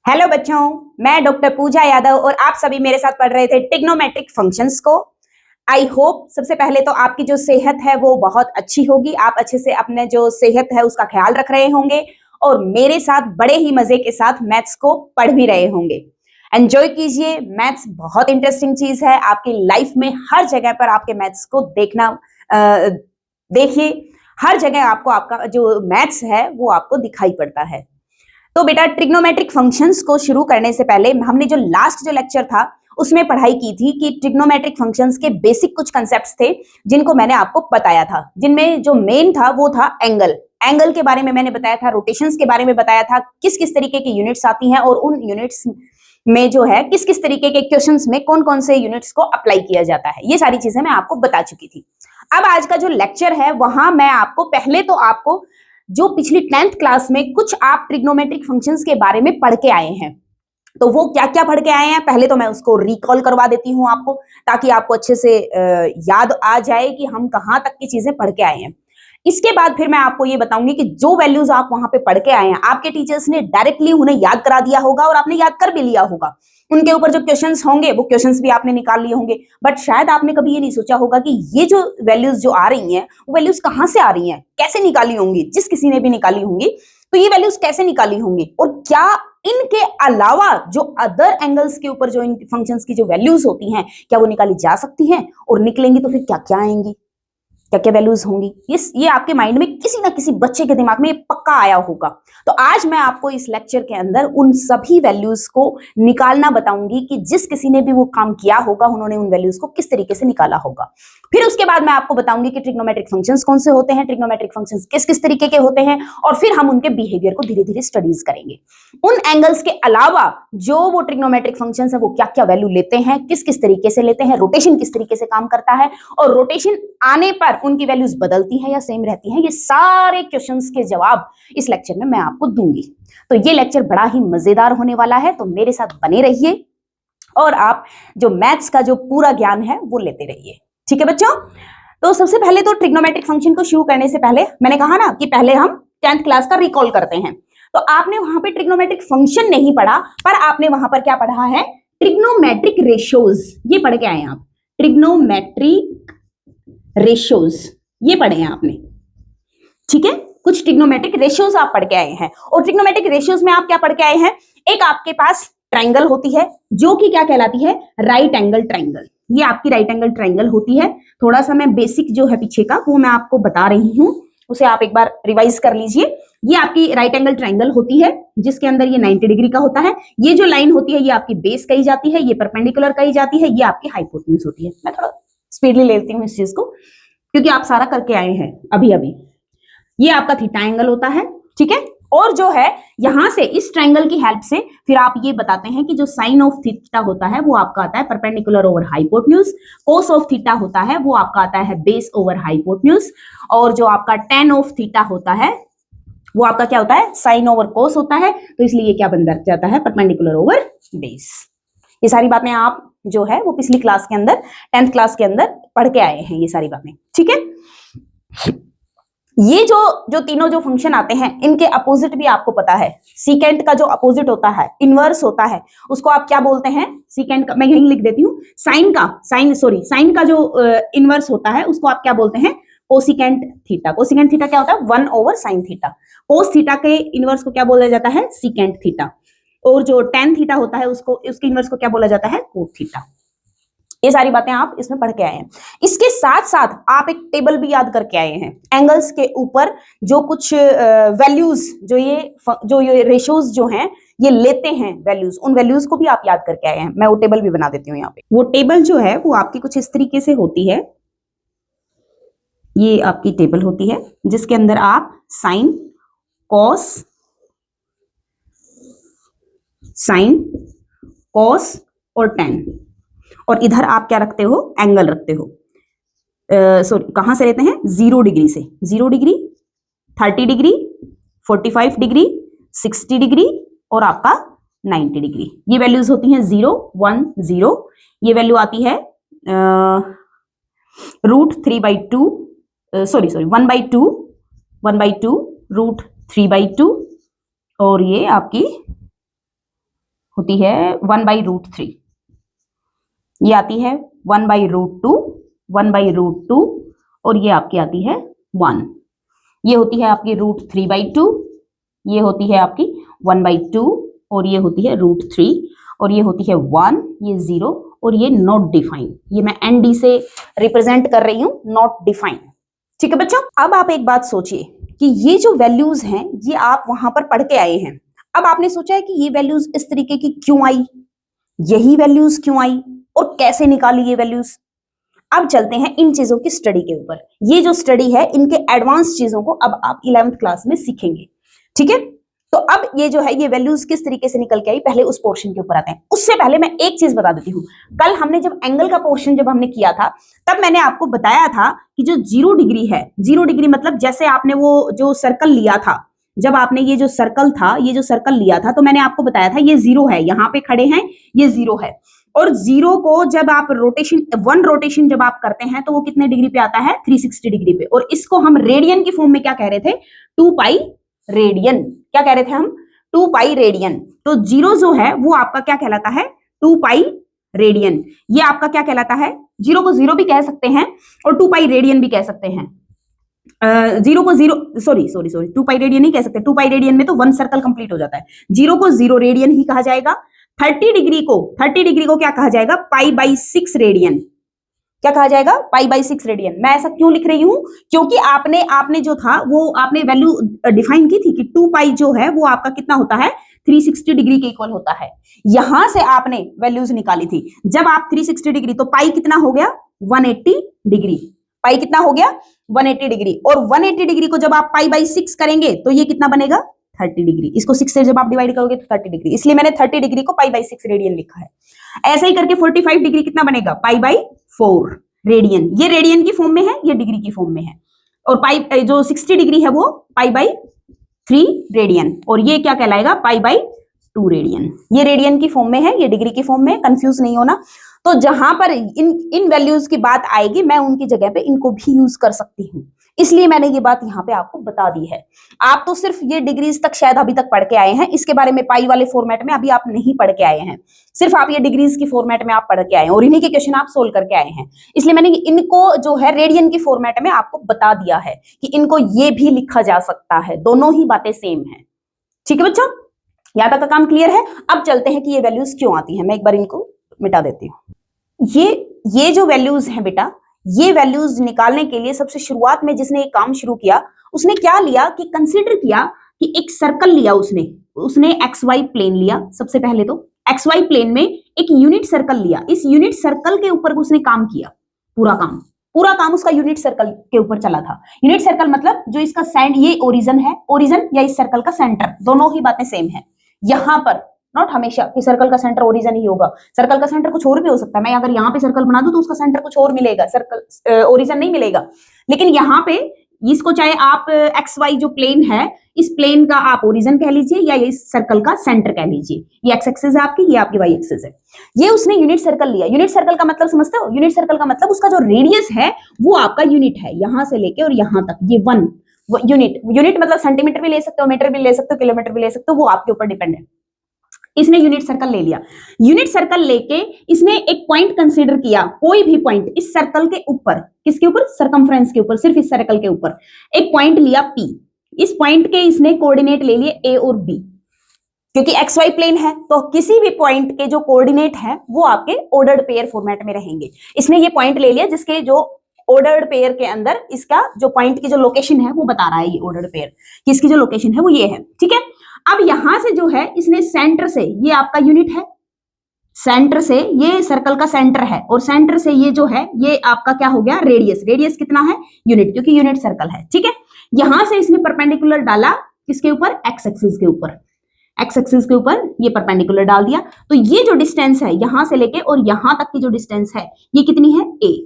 Hello बच्चों, मैं doctor पूजा यादव और आप सभी मेरे साथ पढ़ रहे थे ट्रिग्नोमेट्रिक फंक्शंस को। आई होप सबसे पहले तो आपकी जो सेहत है वो बहुत अच्छी होगी, आप अच्छे से अपने जो सेहत है उसका ख्याल रख रहे होंगे और मेरे साथ बड़े ही मजे के साथ मैथ्स को पढ़ भी रहे होंगे। एंजॉय कीजिए, मैथ्स बहुत इंटरेस्टिंग चीज है। आपकी लाइफ में हर जगह पर आपके मैथ्स को देखना देखिए, हर जगह आपको आपका जो मैथ्स है वो आपको दिखाई पड़ता है। तो बेटा, ट्रिग्नोमेट्रिक फंक्शंस को शुरू करने से पहले हमने जो लास्ट जो लेक्चर था उसमें पढ़ाई की थी कि ट्रिग्नोमेट्रिक फंक्शंस के बेसिक कुछ कंसेप्ट्स थे जिनको मैंने आपको बताया था, जिनमें जो मेन था वो था एंगल। एंगल के बारे में मैंने बताया था, रोटेशंस के बारे में बताया था, किस किस तरीके की यूनिट्स आती हैं और उन यूनिट्स में जो है किस किस तरीके के क्वेश्चंस में कौन कौन से यूनिट्स को अप्लाई किया जाता है। ये सारी चीजें मैं आपको बता चुकी थी। अब आज का जो लेक्चर है वहां मैं आपको पहले तो आपको जो पिछली 10th क्लास में कुछ आप ट्रिग्नोमेट्रिक फंक्शंस के बारे में पढ़ के आए हैं, तो वो क्या क्या पढ़ के आए हैं पहले तो मैं उसको रिकॉल करवा देती हूं आपको, ताकि आपको अच्छे से याद आ जाए कि हम कहां तक की चीजें पढ़ के आए हैं। इसके बाद फिर मैं आपको ये बताऊंगी कि जो वैल्यूज आप वहां पे पढ़ के आए हैं आपके टीचर्स ने डायरेक्टली उन्हें याद करा दिया होगा और आपने याद कर भी लिया होगा। उनके ऊपर जो क्वेश्चंस होंगे वो क्वेश्चंस भी आपने निकाल लिए होंगे, बट शायद आपने कभी ये नहीं सोचा होगा कि ये जो वैल्यूज जो आ रही हैं वो वैल्यूज कहां से आ रही हैं, कैसे निकाली होंगी। जिस किसी ने भी निकाली होंगी तो ये वैल्यूज कैसे निकाली होंगी और क्या इनके अलावा जो अदर एंगल्स के ऊपर जो इन फंक्शंस की जो वैल्यूज होती हैं क्या वो निकाली जा सकती हैं, और निकलेंगी तो फिर क्या क्या आएंगी, क्या क्या वैल्यूज होंगी। ये आपके माइंड में किसी ना किसी बच्चे के दिमाग में ये पक्का आया होगा। तो आज मैं आपको इस लेक्चर के अंदर उन सभी वैल्यूज को निकालना बताऊंगी कि जिस किसी ने भी वो काम किया होगा उन्होंने उन वैल्यूज को किस तरीके से निकाला होगा। फिर उसके बाद मैं आपको बताऊंगी कि ट्रिग्नोमेट्रिक फंक्शंस कौन से होते हैं, ट्रिग्नोमेट्रिक फंक्शंस किस किस तरीके के होते हैं, और फिर हम उनके बिहेवियर को धीरे धीरे स्टडीज करेंगे। उन एंगल्स के अलावा जो वो ट्रिग्नोमेट्रिक फंक्शंस है वो क्या क्या वैल्यू लेते हैं, किस किस तरीके से लेते हैं, रोटेशन किस तरीके से काम करता है, और रोटेशन आने पर उनकी वैल्यूज बदलती है या सेम रहती हैं, ये सारे क्वेश्चंस के जवाब इस लेक्चर में मैं आपको दूंगी। तो ये लेक्चर बड़ा ही मजेदार होने वाला है, तो मेरे साथ बने रहिए और आप जो मैथ्स का जो पूरा ज्ञान है वो लेते रहिए। ठीक है बच्चों, तो सबसे पहले तो ट्रिग्नोमेट्रिक फंक्शन को शुरू करने से पहले मैंने कहा ना कि पहले हम 10th क्लास का रिकॉल करते हैं। तो आपने वहां पे ट्रिग्नोमेट्रिक फंक्शन नहीं पढ़ा, पर आपने वहां पर क्या पढ़ा है, ट्रिग्नोमेट्रिक रेशियोज। ये पढ़ के आए आप, ट्रिग्नोमेट्रिक रेशियोज ये पढ़े हैं आपने। ठीक है, कुछ ट्रिग्नोमेट्रिक रेशियोज आप पढ़ के आए हैं, और ट्रिग्नोमेट्रिक रेशियोज में आप क्या पढ़ के आए हैं, एक आपके पास ट्राइंगल होती है जो कि क्या कहलाती है, राइट एंगल ट्राइंगल। ये आपकी राइट एंगल ट्राइंगल होती है। थोड़ा सा मैं बेसिक जो है पीछे का वो मैं आपको बता रही हूं, उसे आप एक बार रिवाइज कर लीजिए। ये आपकी राइट एंगल ट्राइंगल होती है जिसके अंदर ये 90 डिग्री का होता है। ये जो लाइन होती है ये आपकी बेस कही जाती है, ये परपेंडिकुलर कही जाती है, ये आपकी हाइपोटेन्यूज होती है। मैं थोड़ा स्पीडली लेती हूँ इस चीज को क्योंकि आप सारा करके आए हैं अभी अभी। ये आपका थीटा एंगल होता है, ठीक है। और जो है यहां से इस ट्रायंगल की हेल्प से फिर आप ये बताते हैं कि जो साइन ऑफ थीटा होता है वो आपका आता है perpendicular over hypotenuse, cos of theta होता है वो आपका आता है बेस ओवर हाइपोटेन्यूज, और जो आपका टेन ऑफ थीटा होता है वो आपका क्या होता है, साइन ओवर कोस होता है। तो इसलिए ये क्या बन जाता है, परपेंडिकुलर ओवर बेस। ये सारी बातें आप जो है वो पिछली क्लास के अंदर 10th क्लास के अंदर पढ़ के आए हैं ये सारी बातें, ठीक है। ये जो तीनों जो फंक्शन आते हैं इनके अपोजिट भी आपको पता है। सीकेंट का जो अपोजिट होता है, इनवर्स होता है, उसको आप क्या बोलते हैं, सीकेंट का मैं यहीं लिख देती हूँ, साइन का जो इनवर्स होता है उसको आप क्या बोलते हैं, कोसिकेंट थीटा। कोसिकेंट थीटा क्या होता है, 1 over sine theta. Cos theta के इनवर्स को क्या बोला जाता है, सीकेंट थीटा। और जो टेन थीटा होता है उसको, उसके इनवर्स को क्या बोला जाता है, कोट थीटा। ये सारी बातें आप इसमें पढ़ के आए हैं। इसके साथ साथ आप एक टेबल भी याद करके आए हैं, एंगल्स के ऊपर जो कुछ वैल्यूज जो ये रेशियोज जो हैं ये लेते हैं वैल्यूज, उन वैल्यूज को भी आप याद करके आए हैं। मैं वो टेबल भी बना देती हूँ यहाँ पे। वो टेबल जो है वो आपकी कुछ इस तरीके से होती है। ये आपकी टेबल होती है जिसके अंदर आप साइन, कॉस और टेन, और इधर आप क्या रखते हो, एंगल रखते हो। सॉरी, कहां से लेते हैं, 0 डिग्री से, 0 डिग्री, 30 डिग्री, 45 डिग्री, 60 डिग्री और आपका 90 डिग्री। ये वैल्यूज होती हैं 0, 1, 0। ये वैल्यू आती है √3/2, सॉरी 1/2 √3/2, और ये आपकी होती है 1/√3, ये आती है 1/√2, 1/√2 और ये आपकी आती है 1, ये होती है आपकी √3/2, ये होती है आपकी 1/2 और ये होती है √3 और ये होती है 1, ये 0 और ये नॉट डिफाइंड, ये मैं ND से रिप्रेजेंट कर रही हूं, नॉट डिफाइंड। ठीक है बच्चों, अब आप एक बात सोचिए कि ये जो वैल्यूज हैं ये आप वहां पर पढ़ के आए हैं। अब आपने सोचा है कि ये वैल्यूज इस तरीके की क्यों आई, यही वैल्यूज क्यों आई और कैसे निकाली ये वैल्यूज। अब चलते हैं इन चीजों की स्टडी के ऊपर। ये जो स्टडी है इनके एडवांस चीजों को अब आप 11th क्लास में सीखेंगे। ठीक है, तो अब ये जो है ये वैल्यूज किस तरीके से निकल के आई, पहले उस पोर्शन के ऊपर आते हैं। उससे पहले मैं एक चीज बता देती हूँ, कल हमने जब एंगल का पोर्शन जब हमने किया था तब मैंने आपको बताया था कि जो 0 डिग्री है, 0 डिग्री मतलब जैसे आपने वो जो सर्कल लिया था, जब आपने ये जो सर्कल था, ये जो सर्कल लिया था, तो मैंने आपको बताया था ये 0 है, यहां पे खड़े हैं, ये 0 है और 0 को जब आप रोटेशन 1 रोटेशन जब आप करते हैं तो वो कितने डिग्री पे आता है, 360 डिग्री पे। और इसको हम रेडियन की फॉर्म में क्या कह रहे थे, 2 पाई रेडियन। क्या कह रहे थे हम, 2 पाई रेडियन। तो 0 जो है वो आपका क्या कहलाता है, 2 पाई रेडियन। ये आपका क्या कहलाता है, 0 को 0 भी कह सकते हैं और 2 पाई रेडियन भी कह सकते हैं। 0 को 0 सॉरी 2 पाई रेडियन नहीं कह सकते, 2 पाई रेडियन में तो 1 सर्कल कंप्लीट हो जाता है। 0 को 0 रेडियन ही कहा जाएगा। 30 डिग्री को क्या कहा जाएगा, π/6 रेडियन। क्या कहा जाएगा, π/6 रेडियन। मैं ऐसा क्यों लिख रही हूं, क्योंकि आपने जो था वो आपने वैल्यू डिफाइन की थी कि 2 पाई जो है वो आपका कितना होता है, 360 डिग्री के इक्वल होता है। यहां से आपने वैल्यूज निकाली थी। जब आप 360 डिग्री, तो पाई कितना हो गया, 180 डिग्री। पाई कितना हो गया, 180 डिग्री। और 180 डिग्री को जब आप π/6 करेंगे तो ये कितना बनेगा, 30 डिग्री। इसको 6 से जब आप डिवाइड करोगे तो 30 डिग्री, इसलिए मैंने 30 डिग्री को π/6 रेडियन लिखा है। ऐसे ही करके 45 डिग्री कितना बनेगा, π/4 रेडियन। ये रेडियन की फॉर्म में है, ये डिग्री की फॉर्म में है। और पाई जो 60 डिग्री है वो π/3 रेडियन और ये क्या कहलाएगा, π/2 रेडियन। ये रेडियन की फॉर्म में है, ये डिग्री की फॉर्म में, कंफ्यूज नहीं होना। तो जहां पर इन वैल्यूज की बात आएगी मैं उनकी जगह पे इनको भी यूज कर सकती हूँ, इसलिए मैंने ये बात यहाँ पे आपको बता दी है। आप तो सिर्फ ये डिग्रीज तक शायद अभी तक पढ़ के आए हैं, इसके बारे में पाई वाले फॉर्मेट में अभी आप नहीं पढ़ के आए हैं, सिर्फ आप ये डिग्रीज की फॉर्मेट में आप पढ़ के आए हैं और इन्हीं के क्वेश्चन आप सोल्व करके आए हैं। इसलिए मैंने इनको जो है रेडियन की फॉर्मेट में आपको बता दिया है कि इनको ये भी लिखा जा सकता है, दोनों ही बातें सेम है। ठीक है बच्चों, यहाँ तक का काम क्लियर है। अब चलते हैं कि ये वैल्यूज क्यों आती है, मैं एक बार इनको मिटा देती हूँ। ये जो वैल्यूज हैं बेटा, ये वैल्यूज निकालने के लिए सबसे शुरुआत में जिसने एक काम शुरू किया उसने क्या लिया कि कंसीडर किया कि एक सर्कल लिया उसने XY प्लेन लिया। सबसे पहले तो XY प्लेन में एक यूनिट सर्कल लिया, इस यूनिट सर्कल के ऊपर उसने काम किया। पूरा काम उसका यूनिट सर्कल के ऊपर चला था। यूनिट सर्कल मतलब जो इसका ये ओरिजिन है, ओरिजिन या इस सर्कल का सेंटर, दोनों ही बातें सेम है। यहां पर नॉट हमेशा कि सर्कल का सेंटर ओरिजिन ही होगा, सर्कल का सेंटर कुछ और भी हो सकता है। मैं अगर यहाँ पे सर्कल बना दूं तो उसका सेंटर कुछ और मिलेगा, सर्कल ओरिजिन नहीं मिलेगा। लेकिन यहाँ पे इसको चाहे आप XY जो प्लेन है, इस प्लेन का आप ओरिजिन कह लीजिए या इस सर्कल का सेंटर कह लीजिए। ये एक्स एक्सिस है आपकी, ये आपकी वाई एक्सिस है। ये उसने यूनिट सर्कल लिया। यूनिट सर्कल का मतलब समझते हो, यूनिट सर्कल का मतलब उसका जो रेडियस है वो आपका यूनिट है, यहां से लेके और यहां तक, ये 1 यूनिट मतलब सेंटीमीटर भी ले सकते हो, मीटर भी ले सकते हो, किलोमीटर भी ले सकते हो, वो आपके ऊपर डिपेंड है। इसने यूनिट सर्कल ले लिया। यूनिट सर्कल लेके इसने एक पॉइंट कंसीडर किया, कोई भी पॉइंट इस सर्कल के ऊपर, किसके ऊपर, सर्कमफ्रेंस के ऊपर, सिर्फ इस सर्कल के ऊपर एक पॉइंट लिया P। इस पॉइंट के इसने कोऑर्डिनेट ले लिए A और B, क्योंकि XY प्लेन है तो किसी भी पॉइंट के जो कोऑर्डिनेट है वो आपके ऑर्डर्ड पेयर फॉर्मेट में रहेंगे। इसने ये पॉइंट ले लिया जिसके जो ऑर्डर्ड पेयर के अंदर इसका जो पॉइंट की जो लोकेशन है वो बता रहा है, ये ऑर्डर्ड पेयर कि इसकी जो लोकेशन है वो ये है। ठीक है, अब यहां से जो है इसने सेंटर से, ये आपका यूनिट है, सेंटर से ये सर्कल का सेंटर है और सेंटर से ये जो है ये आपका क्या हो गया, रेडियस। रेडियस कितना है, यूनिट, क्योंकि यूनिट सर्कल है। ठीक है, यहां से इसने परपेंडिकुलर डाला किसके ऊपर, एक्स एक्सिस के ऊपर। एक्स एक्सिस के ऊपर ये परपेंडिकुलर डाल दिया। तो ये जो डिस्टेंस है यहां से लेके और यहां तक की जो डिस्टेंस है ये कितनी है, A।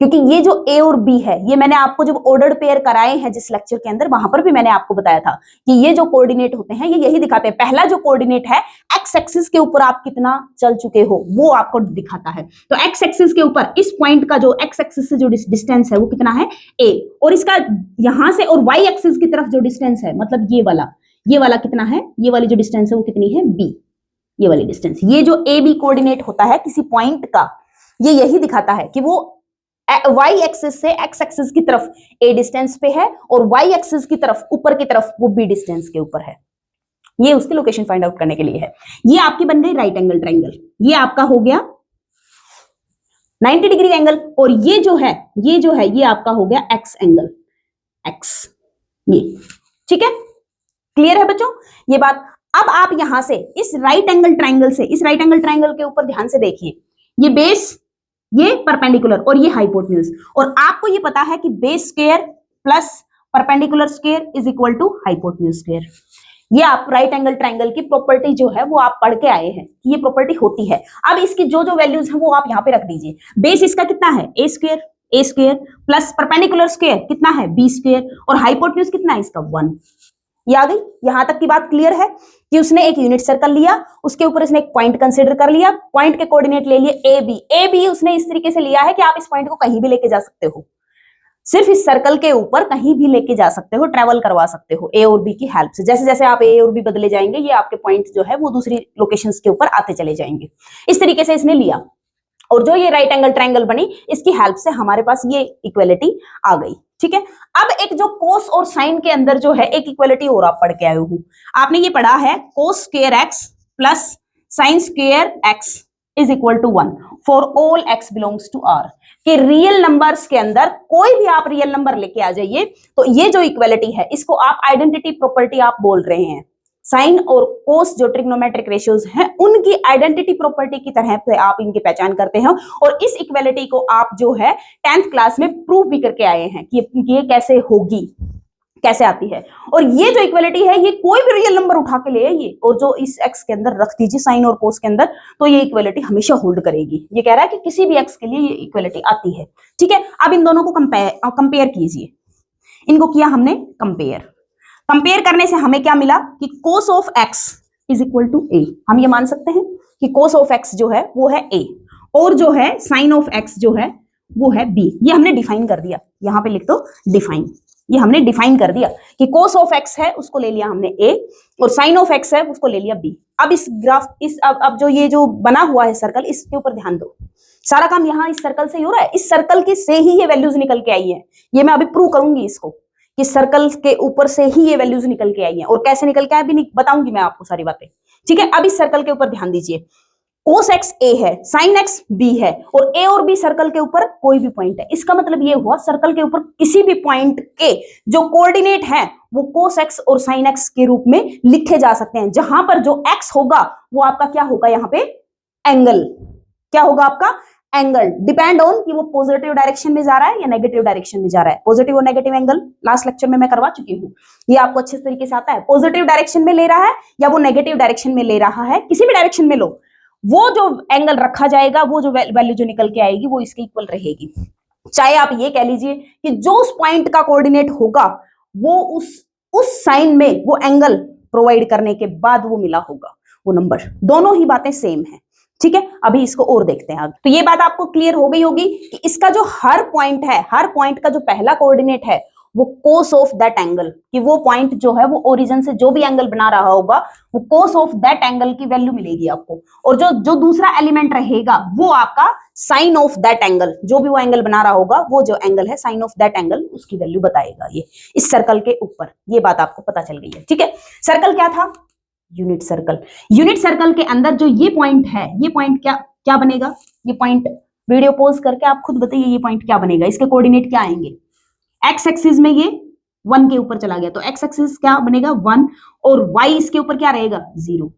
क्योंकि ये जो A और B है ये मैंने आपको जब ऑर्डर्ड पेयर कराए हैं जिस लेक्चर के अंदर, वहां पर भी मैंने आपको बताया था कि ये जो कोऑर्डिनेट होते हैं ये यही दिखाते हैं। पहला जो कोऑर्डिनेट है एक्स एक्सिस के ऊपर आप कितना चल चुके हो वो आपको दिखाता है। तो एक्स एक्सिस के ऊपर इस पॉइंट का जो एक्स एक्सिस से जो डिस्टेंस है वो कितना है, A। और इसका यहां से और वाई एक्सिस की तरफ जो डिस्टेंस है, मतलब ये वाला कितना है, ये वाली जो डिस्टेंस है वो कितनी है, B। ये वाली डिस्टेंस, ये जो ए बी कोऑर्डिनेट होता है किसी पॉइंट का, ये यही दिखाता है कि वो वाई एक्सिस से एक्स एक्सिस की तरफ ए डिस्टेंस पे है और वाई एक्सिस की तरफ ऊपर की तरफ वो बी डिस्टेंस के ऊपर है। ये उसकी लोकेशन फाइंड आउट करने के लिए है। ये आपकी बन गई राइट एंगल ट्रायंगल, ये आपका हो गया 90 डिग्री एंगल, और ये जो है ये आपका हो गया एक्स एंगल, एक्स, ये ठीक है। क्लियर है बच्चों ये बात। अब आप यहां से इस राइट एंगल ट्रायंगल से, इस राइट एंगल ट्रायंगल के ऊपर ध्यान से देखिए, ये बेस, ये परपेंडिकुलर और ये हाइपोटेन्यूज, और आपको ये पता है कि base square plus perpendicular square is equal to hypotenuse square. ये आप राइट एंगल ट्रायंगल की प्रॉपर्टी जो है वो आप पढ़ के आए हैं कि ये प्रॉपर्टी होती है। अब इसकी जो जो वैल्यूज हैं वो आप यहाँ पे रख दीजिए। बेस इसका कितना है ए स्क्वायर प्लस परपेंडिकुलर स्क्वायर कितना है बी स्क्वायर, और हाइपोटेन्यूज कितना है इसका 1। ये आ गई, यहां तक की बात क्लियर है कि उसने एक यूनिट सर्कल लिया, उसके ऊपर उसने एक पॉइंट कंसीडर कर लिया, पॉइंट के कोऑर्डिनेट ले लिए ए बी उसने इस तरीके से लिया है कि आप इस पॉइंट को कहीं भी लेके जा सकते हो, सिर्फ इस सर्कल के ऊपर कहीं भी लेके जा सकते हो, ट्रेवल करवा सकते हो ए और बी की हेल्प से। जैसे जैसे आप ए और बी बदले जाएंगे ये आपके पॉइंट जो है वो दूसरी लोकेशंस के ऊपर आते चले जाएंगे। इस तरीके से इसने लिया, और जो ये राइट एंगल ट्रायंगल बनी इसकी हेल्प से हमारे पास ये इक्वलिटी आ गई। ठीक है, अब एक जो कोस और साइन के अंदर जो है एक इक्वलिटी और आप पढ़ के आए हो, आपने ये पढ़ा है cos square x plus sine square x is equal to 1 for all x belongs to R, कि रियल नंबर्स के अंदर कोई भी आप रियल नंबर लेके आ जाइए तो ये जो इक्वलिटी है इसको आप आइडेंटिटी प्रॉपर्टी आप बोल रहे हैं। साइन और कोस जो ट्रिग्नोमेट्रिक रेशियोज हैं उनकी आइडेंटिटी प्रॉपर्टी की तरह से आप इनकी पहचान करते हैं, और इस इक्वलिटी को आप जो है 10th क्लास में प्रूव भी करके आए हैं कि ये कैसे होगी, कैसे आती है। और ये जो इक्वलिटी है ये कोई भी रियल नंबर उठा के ले आइए और जो इस एक्स के अंदर रख दीजिए साइन और कोस के अंदर, तो ये इक्वलिटी हमेशा होल्ड करेगी। ये कह रहा है कि किसी भी एक्स के लिए ये इक्वलिटी आती है। ठीक है, अब इन दोनों को कंपेयर कीजिए। इनको किया हमने कंपेयर करने से हमें क्या मिला कि cos of x is equal to a। हम ये मान सकते हैं कि cos ऑफ x जो है वो है a, और जो है sin ऑफ x जो है वो है b। ये हमने डिफाइन कर दिया, यहां पे लिख दो डिफाइन। ये हमने डिफाइन कर दिया कि cos ऑफ x है उसको ले लिया हमने a, और sin ऑफ x है उसको ले लिया b। अब इस ग्राफ अब जो ये जो बना हुआ है सर्कल, इसके ऊपर ध्यान दो। सारा काम यहाँ इस सर्कल से ही हो रहा है, इस सर्कल की से ही ये वैल्यूज निकल के आई है। ये मैं अभी प्रूव करूंगी इसको कि सर्कल के ऊपर से ही ये वैल्यूज निकल के आई हैं, और कैसे निकल के आए भी बताऊंगी मैं आपको सारी बातें। ठीक है, अब इस सर्कल के ऊपर ध्यान दीजिए। cos x a है, sin x b है, और a और b सर्कल के ऊपर कोई भी पॉइंट है। इसका मतलब ये हुआ सर्कल के ऊपर किसी भी पॉइंट के जो कोऑर्डिनेट है वो cos x और sin x के रूप में लिखे जा सकते हैं, जहां पर जो x होगा वो आपका क्या होगा, यहाँ पे एंगल क्या होगा आपका एंगल, डिपेंड ऑन कि वो पॉजिटिव डायरेक्शन में जा रहा है या नेगेटिव डायरेक्शन में जा रहा है। पॉजिटिव और नेगेटिव एंगल लास्ट लेक्चर में मैं करवा चुकी हूँ, ये आपको अच्छे तरीके से आता है। पॉजिटिव डायरेक्शन में ले रहा है या वो नेगेटिव डायरेक्शन में ले रहा है, किसी भी डायरेक्शन में लो, वो जो एंगल रखा जाएगा, वो जो वैल्यू जो निकल के आएगी वो इसके इक्वल रहेगी। चाहे आप ये कह लीजिए कि जो उस पॉइंट का कोऑर्डिनेट होगा वो उस साइन में वो एंगल प्रोवाइड करने के बाद वो मिला होगा वो नंबर, दोनों ही बातें सेम है। ठीक है, अभी इसको और देखते हैं आगे। तो ये बात आपको क्लियर हो गई होगी कि इसका जो हर पॉइंट है, हर पॉइंट का जो पहला कोऑर्डिनेट है वो cos ऑफ दैट एंगल, कि वो पॉइंट जो है वो ओरिजिन से जो भी एंगल बना रहा होगा वो cos ऑफ दैट एंगल की वैल्यू मिलेगी आपको, और जो दूसरा एलिमेंट रहेगा वो आपका साइन ऑफ दैट एंगल, जो भी वो एंगल बना रहा होगा वो जो एंगल है साइन ऑफ दैट एंगल उसकी वैल्यू बताएगा ये इस सर्कल के ऊपर। ये बात आपको पता चल गई है। ठीक है, सर्कल क्या था, यूनिट सर्कल। यूनिट सर्कल के अंदर जो ये पॉइंट है, ये पॉइंट क्या बनेगा, ये पॉइंट वीडियो पॉज करके आप खुद बताइए ये पॉइंट क्या बनेगा, इसके कोऑर्डिनेट क्या आएंगे। एक्स एक्सिस में ये 1 के ऊपर चला गया तो एक्स एक्सिस क्या बनेगा 1, और वाई इसके ऊपर क्या रहेगा 0।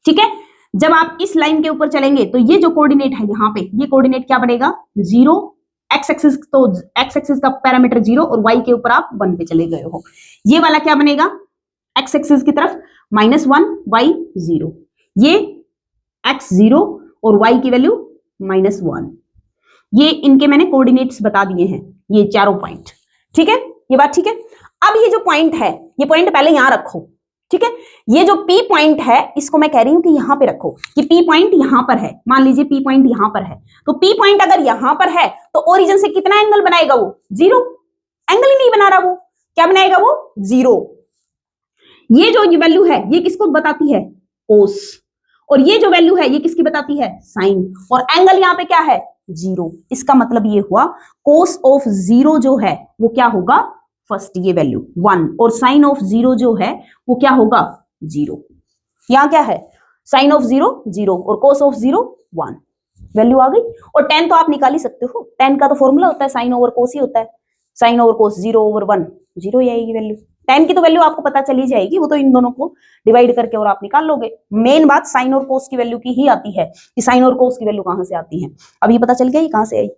ठीक है, जब आप इस लाइन के ऊपर चलेंगे तो ये जो कोऑर्डिनेट है यहाँ पे, ये कोऑर्डिनेट क्या बनेगा 0। एक्स एक्सिस, तो एक्स एक्सिस का पैरामीटर 0 और वाई के ऊपर आप 1 पे चले गए हो। ये वाला क्या बनेगा एक्स एक्सिस की तरफ -1 y 0, ये x 0 और y की वैल्यू -1। ये इनके मैंने कोऑर्डिनेट्स बता दिए हैं, ये चारों पॉइंट। ठीक है, ये बात ठीक है। अब ये जो पॉइंट है, ये पॉइंट पहले यहां रखो। ठीक है, ये जो P पॉइंट है इसको मैं कह रही हूं कि यहां पे रखो, कि P पॉइंट यहां पर है। मान लीजिए P पॉइंट यहां पर है, तो P पॉइंट अगर यहां पर है तो ओरिजिन से कितना एंगल बनाएगा वो 0, एंगल ही नहीं बना रहा, वो क्या बनाएगा वो 0। ये जो वैल्यू है ये किसको बताती है कोस, और ये जो वैल्यू है ये किसकी बताती है, साइन, और एंगल यहाँ पे क्या है, 0। इसका मतलब ये हुआ कोस ऑफ 0 जो है वो क्या होगा, फर्स्ट ये वैल्यू 1, और साइन ऑफ 0 जो है वो क्या होगा, 0। यहाँ क्या है, साइन ऑफ 0 0 और कोस ऑफ 0 1, वैल्यू आ गई। और tan तो आप निकाल ही सकते हो, tan का तो फॉर्मूला होता है साइन ओवर कोस ही होता है, साइन ओवर कोस 0 ओवर 1 0 ही आएगी वैल्यू। tan की तो वैल्यू आपको पता चली जाएगी, वो तो इन दोनों को डिवाइड करके और आप निकाल लोगे। मेन बात साइन और कोस की वैल्यू की ही आती है कि साइन और कोस की वैल्यू कहां से आती है। अब ये पता चल गया ये कहां से आई।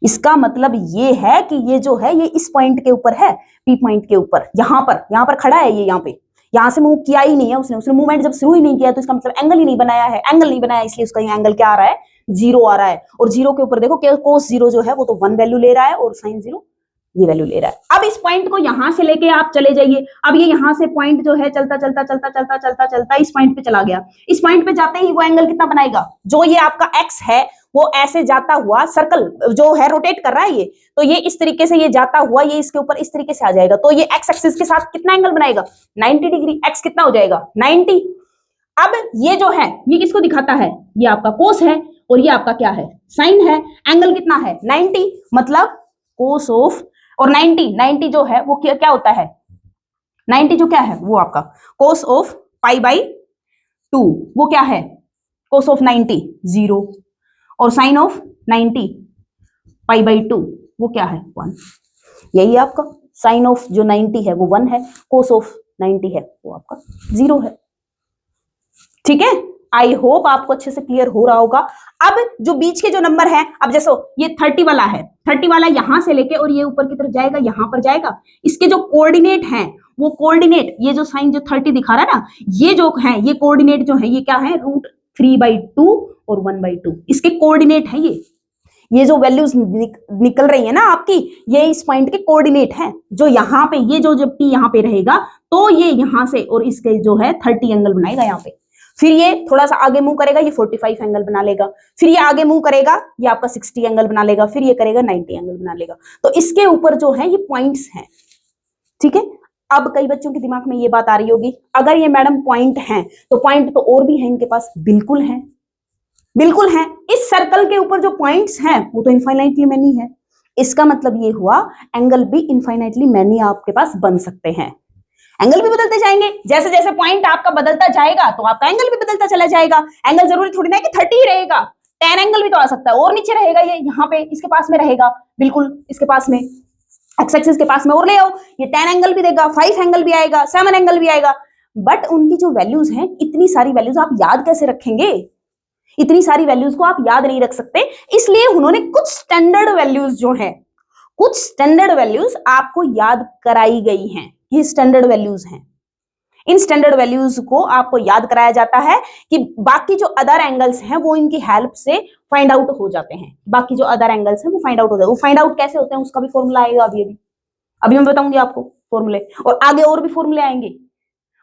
इसका मतलब ये है कि ये जो है ये इस पॉइंट के ऊपर है, पी पॉइंट के ऊपर, यहां पर खड़ा है ये, यहां से मूव किया ही नहीं है उसने मूवमेंट जब शुरू ही नहीं किया, तो इसका मतलब एंगल ही नहीं बनाया है, एंगल नहीं बनाया इसलिए उसका एंगल क्या आ रहा है, 0 आ रहा है। और 0 के ऊपर देखो कोस 0 जो है वो तो 1 वैल्यू ले रहा है और साइन 0 ये वैल्यू ले रहा है। अब इस पॉइंट को यहां से लेके आप चले जाइए, अब ये यहां से पॉइंट जो है चलता इस पॉइंट पे चला गया, इस पॉइंट पे जाते ही वो एंगल कितना बनाएगा, जो ये आपका एक्स है वो ऐसे जाता हुआ सर्कल जो है रोटेट कर रहा है ये, तो ये इस तरीके से ये जाता हुआ ये इसके ऊपर इस तरीके से आ जाएगा, तो ये एक्स एक्सिस के साथ कितना एंगल बनाएगा, 90 डिग्री। एक्स कितना हो जाएगा, 90। अब ये जो है ये किसको दिखाता है, ये आपका कोस है और ये आपका क्या है, साइन है। एंगल कितना है, 90, मतलब कोस ऑफ, और 90 जो है वो क्या होता है, 90 जो क्या है वो आपका कोस ऑफ पाई बाई 2, वो क्या है, कोस ऑफ 90 0, और साइन ऑफ 90 पाई बाई 2 वो क्या है, 1। यही आपका साइन ऑफ जो 90 है वो 1 है, कोस ऑफ 90 है वो आपका 0 है। ठीक है, आई होप आपको अच्छे से क्लियर हो रहा होगा। अब जो बीच के जो नंबर है, अब जैसो ये 30 वाला है, 30 वाला यहां से लेके और ये ऊपर की तरफ जाएगा, यहां पर जाएगा, इसके जो कोऑर्डिनेट हैं वो कोऑर्डिनेट, ये जो साइन जो 30 दिखा रहा है ना, ये जो है ये कोऑर्डिनेट जो है ये क्या है, √3/2 और 1/2, इसके कोऑर्डिनेट है ये जो वैल्यूज निकल रही है ना आपकी, ये इस पॉइंट के कोऑर्डिनेट हैं, जो यहाँ पे ये जो जब p यहाँ पे रहेगा तो ये यहाँ से और इसके जो है 30 एंगल बनाएगा यहाँ पे, फिर ये थोड़ा सा आगे मूव करेगा ये 45 एंगल बना लेगा, फिर ये आगे मूव करेगा ये आपका 60 एंगल बना लेगा, फिर ये करेगा 90 एंगल बना लेगा। तो इसके ऊपर जो है ये पॉइंट्स हैं। ठीक है, अब कई बच्चों के दिमाग में ये बात आ रही होगी, अगर ये मैडम पॉइंट हैं तो पॉइंट तो और भी है इनके पास, बिल्कुल है, बिल्कुल है। इस सर्कल के ऊपर जो पॉइंट्स हैं वो तो इनफाइनाइटली मैनी है, इसका मतलब ये हुआ एंगल भी इनफाइनाइटली मैनी आपके पास बन सकते हैं। एंगल भी बदलते जाएंगे, जैसे जैसे पॉइंट आपका बदलता जाएगा तो आपका एंगल भी बदलता चला जाएगा। एंगल जरूरी थोड़ी ना है कि 30 ही रहेगा, tan एंगल भी तो आ सकता है, और नीचे रहेगा ये यहाँ पे इसके पास में रहेगा, बिल्कुल इसके पास में एक्स एक्सिस के पास में, और ले आओ ये tan एंगल भी देगा, 5 एंगल भी आएगा, 7 एंगल भी आएगा। बट उनकी जो वैल्यूज हैं, इतनी सारी वैल्यूज आप याद कैसे रखेंगे, इतनी सारी वैल्यूज को आप याद नहीं रख सकते, इसलिए उन्होंने कुछ स्टैंडर्ड वैल्यूज जो है, कुछ स्टैंडर्ड वैल्यूज आपको याद कराई गई हैं, ये स्टैंडर्ड वैल्यूज हैं। इन स्टैंडर्ड वैल्यूज को आपको याद कराया जाता है कि बाकी जो अदर एंगल्स हैं वो इनकी हेल्प से फाइंड आउट हो जाते हैं, बाकी जो अदर एंगल्स हैं वो फाइंड आउट हो जाते हैं। वो फाइंड आउट कैसे होते हैं उसका भी फॉर्मूला आएगा अभी मैं बताऊंगी आपको फॉर्मूले, और आगे और भी फॉर्मूले आएंगे,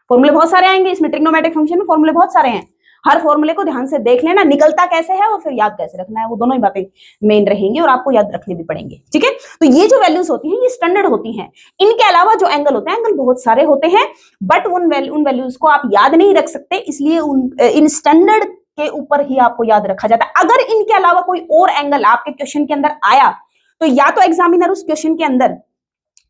फॉर्मूले बहुत सारे आएंगे इसमें, ट्रिग्नोमेट्रिक फंक्शन में फॉर्मूले बहुत सारे हैं। हर फॉर्मूले को ध्यान से देख लेना, निकलता कैसे है और फिर याद कैसे रखना है, वो दोनों ही बातें मेन रहेंगी और आपको याद रखने भी पड़ेंगे। ठीक है, तो ये जो वैल्यूज होती हैं ये स्टैंडर्ड होती हैं। इनके अलावा जो एंगल होते हैं, एंगल बहुत सारे होते हैं, बट उन वैल्यूज को आप याद नहीं रख सकते, इसलिए इन स्टैंडर्ड के ऊपर ही आपको याद रखा जाता है। अगर इनके अलावा कोई और एंगल आपके क्वेश्चन के अंदर आया तो या तो एग्जामिनर उस क्वेश्चन के अंदर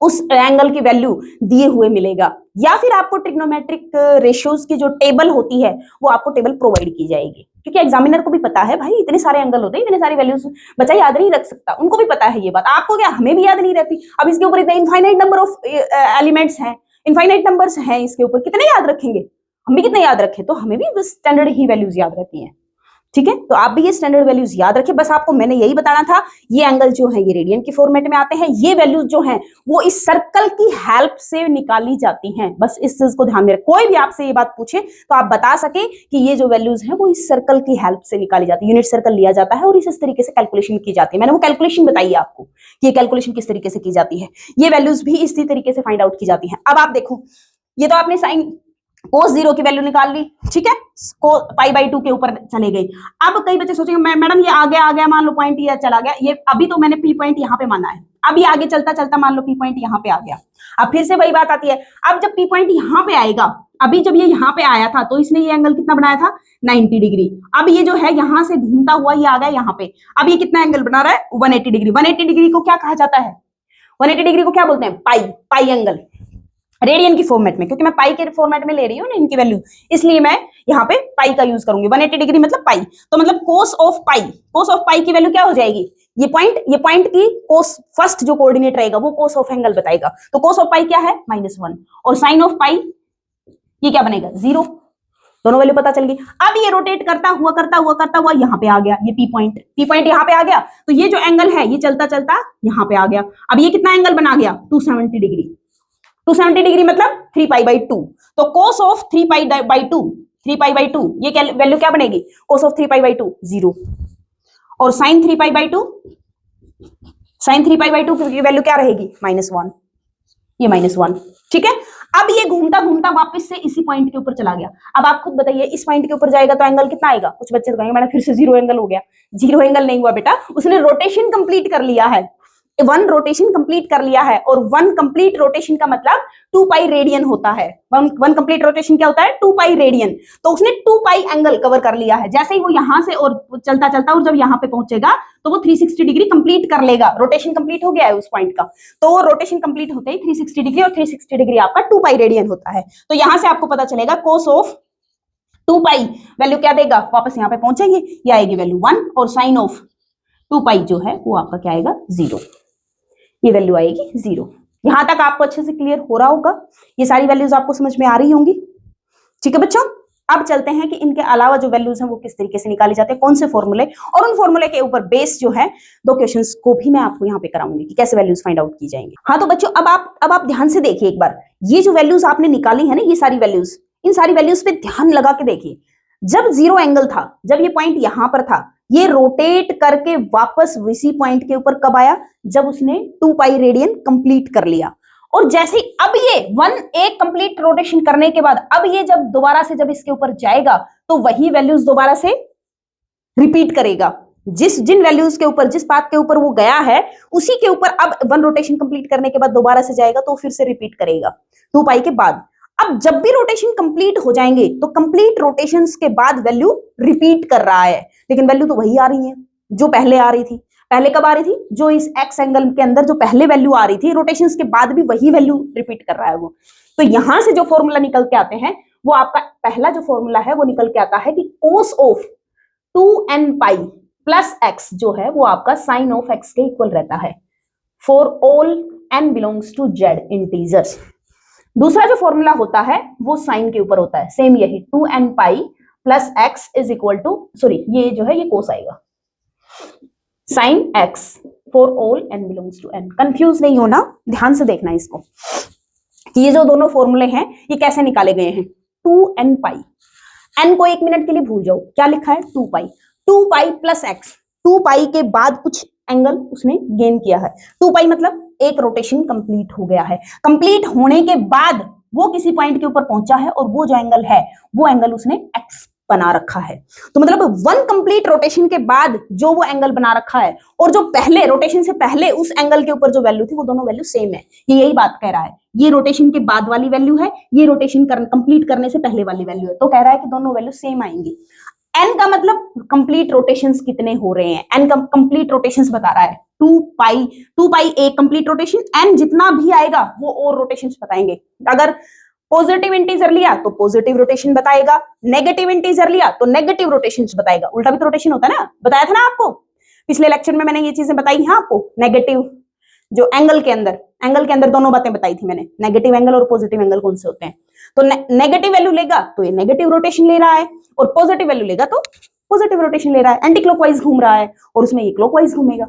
उस एंगल की वैल्यू दिए हुए मिलेगा, या फिर आपको ट्रिग्नोमेट्रिक रेशियोज की जो टेबल होती है वो आपको टेबल प्रोवाइड की जाएगी, क्योंकि एग्जामिनर को भी पता है भाई इतने सारे एंगल होते हैं, इतने सारी वैल्यूज बच्चा याद नहीं रख सकता, उनको भी पता है ये बात, आपको क्या, हमें भी याद नहीं रहती। अब इसके ऊपर इतने इनफाइनाइट नंबर ऑफ एलिमेंट्स हैं, इनफाइनाइट नंबर्स हैं, इसके ऊपर कितने याद रखेंगे, हम भी कितने याद रखें, तो हमें भी बस स्टैंडर्ड ही वैल्यूज याद रहती हैं। ठीक है, तो आप भी ये स्टैंडर्ड वैल्यूज याद रखें, बस आपको मैंने यही बताना था। ये एंगल जो है ये रेडियन के फॉर्मेट में आते हैं, ये वैल्यूज जो हैं वो इस सर्कल की हेल्प से निकाली जाती हैं, बस इस चीज को ध्यान में रखें। कोई भी आपसे ये बात पूछे तो आप बता सके कि ये जो वैल्यूज हैं वो इस सर्कल की हेल्प से निकाली जाती है, यूनिट सर्कल लिया जाता है और इस तरीके से कैलकुलेशन की जाती है। मैंने वो कैलकुलेशन बताई आपको कि ये कैलकुलेशन किस तरीके से की जाती है, ये वैल्यूज भी इसी तरीके से फाइंड आउट की जाती है। अब आप देखो, ये तो आपने साइन cos 0 की वैल्यू निकाल ली, ठीक है, पाई बाई 2 के ऊपर चले गई। अब कई बच्चे सोचेंगे मैडम ये आ गया मान लो पॉइंट ये चला गया, ये अभी तो मैंने पी पॉइंट यहाँ पे माना है, अब ये आगे चलता चलता मान लो पी पॉइंट यहाँ पे आ गया। अब फिर से वही बात आती है, अब जब पी पॉइंट यहाँ पे आएगा, अभी जब ये यहाँ पे आया था तो इसने ये एंगल कितना बनाया था 90 डिग्री। अब ये जो है यहाँ से घूमता हुआ ये आ गया यहाँ पे, अब ये कितना एंगल बना रहा है 180 डिग्री। 180 डिग्री को क्या कहा जाता है, 180 डिग्री को क्या बोलते हैं, पाई, पाई एंगल, रेडियन की फॉर्मेट में, क्योंकि मैं पाई के फॉर्मेट में ले रही हूँ ना इनकी वैल्यू, इसलिए मैं यहाँ पे पाई का यूज करूंगी। 180 डिग्री मतलब पाई, तो मतलब cos of pi, cos of पाई की वैल्यू क्या हो जाएगी, ये पॉइंट की कोस फर्स्ट जो कोऑर्डिनेट रहेगा वो कोस ऑफ एंगल बताएगा, तो कोस ऑफ पाई क्या है -1, और साइन ऑफ पाई ये क्या बनेगा 0, दोनों वैल्यू पता चल गई। अब ये रोटेट करता हुआ यहाँ पे आ गया, ये पी पॉइंट यहाँ पे आ गया, तो ये जो एंगल है ये चलता चलता यहाँ पे आ गया। अब ये कितना एंगल बना गया 270 डिग्री, 270 डिग्री मतलब 3 पाई बाई 2, तो cos of 3 pi by 2, 3 pi by 2 ये क्या वैल्यू क्या बनेगी, कोस ऑफ 3 पाई बाई 2 0, और sine 3 pi by 2, sine 3 pi by 2 की वैल्यू क्या रहेगी -1, ये -1, ठीक है। अब ये घूमता घूमता वापस से इसी पॉइंट के ऊपर चला गया। अब आप खुद बताइए इस पॉइंट के ऊपर जाएगा तो एंगल कितना आएगा, कुछ बच्चे तो कहेंगे मैंने फिर से 0 एंगल हो गया, 0 एंगल नहीं हुआ बेटा, उसने रोटेशन कंप्लीट कर लिया है, 1 रोटेशन कंप्लीट कर लिया है, और 1 कंप्लीट रोटेशन का मतलब 2 पाई रेडियन होता है। 1 कंप्लीट रोटेशन क्या होता है 2 पाई रेडियन, तो उसने 2 पाई एंगल कवर कर लिया है। जैसे ही वो यहां से और चलता चलता और जब यहां पे पहुंचेगा तो वो 360 डिग्री कंप्लीट कर लेगा, रोटेशन कंप्लीट हो गया है उस पॉइंट का, तो वो रोटेशन कंप्लीट होते ही 360 डिग्री, और 360 डिग्री आपका 2 पाई रेडियन होता है। तो यहां से आपको पता चलेगा कोस ऑफ 2 पाई वैल्यू क्या देगा, वापस यहाँ पे पहुंचेंगे, ये आएगी वैल्यू 1, और साइन ऑफ 2 पाई जो है वो आपका क्या आएगा 0, ये वैल्यू आएगी 0। यहां तक आपको अच्छे से क्लियर हो रहा होगा, ये सारी वैल्यूज आपको समझ में आ रही होंगी, ठीक है बच्चों। अब चलते हैं कि इनके अलावा जो वैल्यूज हैं वो किस तरीके से निकाले जाते हैं, कौन से फॉर्मूले, और उन फॉर्मूले के ऊपर बेस जो है 2 क्वेश्चंस को भी मैं आपको यहाँ पे कराऊंगी कि कैसे वैल्यूज फाइंड आउट की जाएंगी। हाँ तो बच्चों अब आप ध्यान से देखिए एक बार, ये जो वैल्यूज आपने निकाली है ना, ये सारी वैल्यूज, इन सारी वैल्यूज पे ध्यान लगा के देखिए। जब 0 एंगल था, जब ये पॉइंट यहां पर था, ये रोटेट करके वापस इसी पॉइंट के ऊपर कब आया, जब उसने 2 पाई रेडियन कंप्लीट कर लिया। और जैसे अब ये एक कंप्लीट रोटेशन करने के बाद अब ये जब दोबारा से जब इसके ऊपर जाएगा तो वही वैल्यूज दोबारा से रिपीट करेगा, जिन वैल्यूज के ऊपर, जिस पाथ के ऊपर वो गया है उसी के ऊपर अब 1 रोटेशन कंप्लीट करने के बाद दोबारा से जाएगा तो फिर से रिपीट करेगा 2 पाई के बाद। अब जब भी रोटेशन कंप्लीट हो जाएंगे तो कंप्लीट रोटेशंस के बाद वैल्यू रिपीट कर रहा है, लेकिन वैल्यू तो वही आ रही है जो पहले आ रही थी। पहले कब आ रही थी, जो इस एक्स एंगल के अंदर जो पहले वैल्यू आ रही थी, रोटेशंस के बाद भी वही वैल्यू रिपीट कर रहा है वो। तो यहां से जो फॉर्मूला निकल के आते हैं वो आपका पहला जो फॉर्मूला है वो निकल के आता है कि cos of 2n pi plus x जो है वो आपका साइन ऑफ x के इक्वल रहता है for all n belongs to z integers. दूसरा जो फॉर्मूला होता है वो साइन के ऊपर होता है, सेम यही 2n pi plus x is equal to, sorry ये जो है ये कोस आएगा, sine x for all n belongs to n। Confuse नहीं होना, ध्यान से देखना इसको कि ये जो दोनों फॉर्मूले हैं ये कैसे निकाले गए हैं। 2n पाई, n को 1 मिनट के लिए भूल जाओ, क्या लिखा है 2 पाई, 2 पाई प्लस x, 2 पाई के बाद कुछ एंगल उसने गेन किया है, 2 पाई मतलब एक रोटेशन कंप्लीट हो गया है, कंप्लीट होने के बाद वो किसी पॉइंट के ऊपर पहुंचा है और वो जो एंगल है वो एंगल उसने x बना रखा है। तो मतलब 1 कंप्लीट रोटेशन के बाद जो वो एंगल बना रखा है और जो पहले रोटेशन से पहले उस एंगल के ऊपर जो वैल्यू थी वो दोनों वैल्यू सेम है, ये यही बात कह रहा है। ये रोटेशन के बाद वाली वैल्यू है, ये रोटेशन कंप्लीट करने से पहले वाली वैल्यू है, तो कह रहा है कि दोनों वैल्यू सेम आएंगी। n का मतलब कंप्लीट रोटेशंस कितने हो रहे हैं, n कंप्लीट रोटेशंस बता रहा है, 2 पाई एक कंप्लीट रोटेशन, n जितना भी आएगा वो और रोटेशंस बताएंगे। अगर पॉजिटिव इंटीजर लिया तो पॉजिटिव रोटेशन बताएगा, नेगेटिव इंटीजर लिया तो नेगेटिव रोटेशंस बताएगा, उल्टा भी तो रोटेशन होता है ना, बताया था ना आपको पिछले लेक्चर में, मैंने ये चीजें बताई हैं आपको। नेगेटिव जो एंगल के अंदर दोनों बातें बताई थी मैंने, नेगेटिव एंगल और पॉजिटिव एंगल कौन से होते हैं। तो नेगेटिव वैल्यू लेगा तो ये नेगेटिव रोटेशन ले रहा है, और पॉजिटिव वैल्यू लेगा तो पॉजिटिव रोटेशन ले रहा है, एंटी क्लॉकवाइज घूम रहा है और उसमें ये क्लॉकवाइज घूमेगा।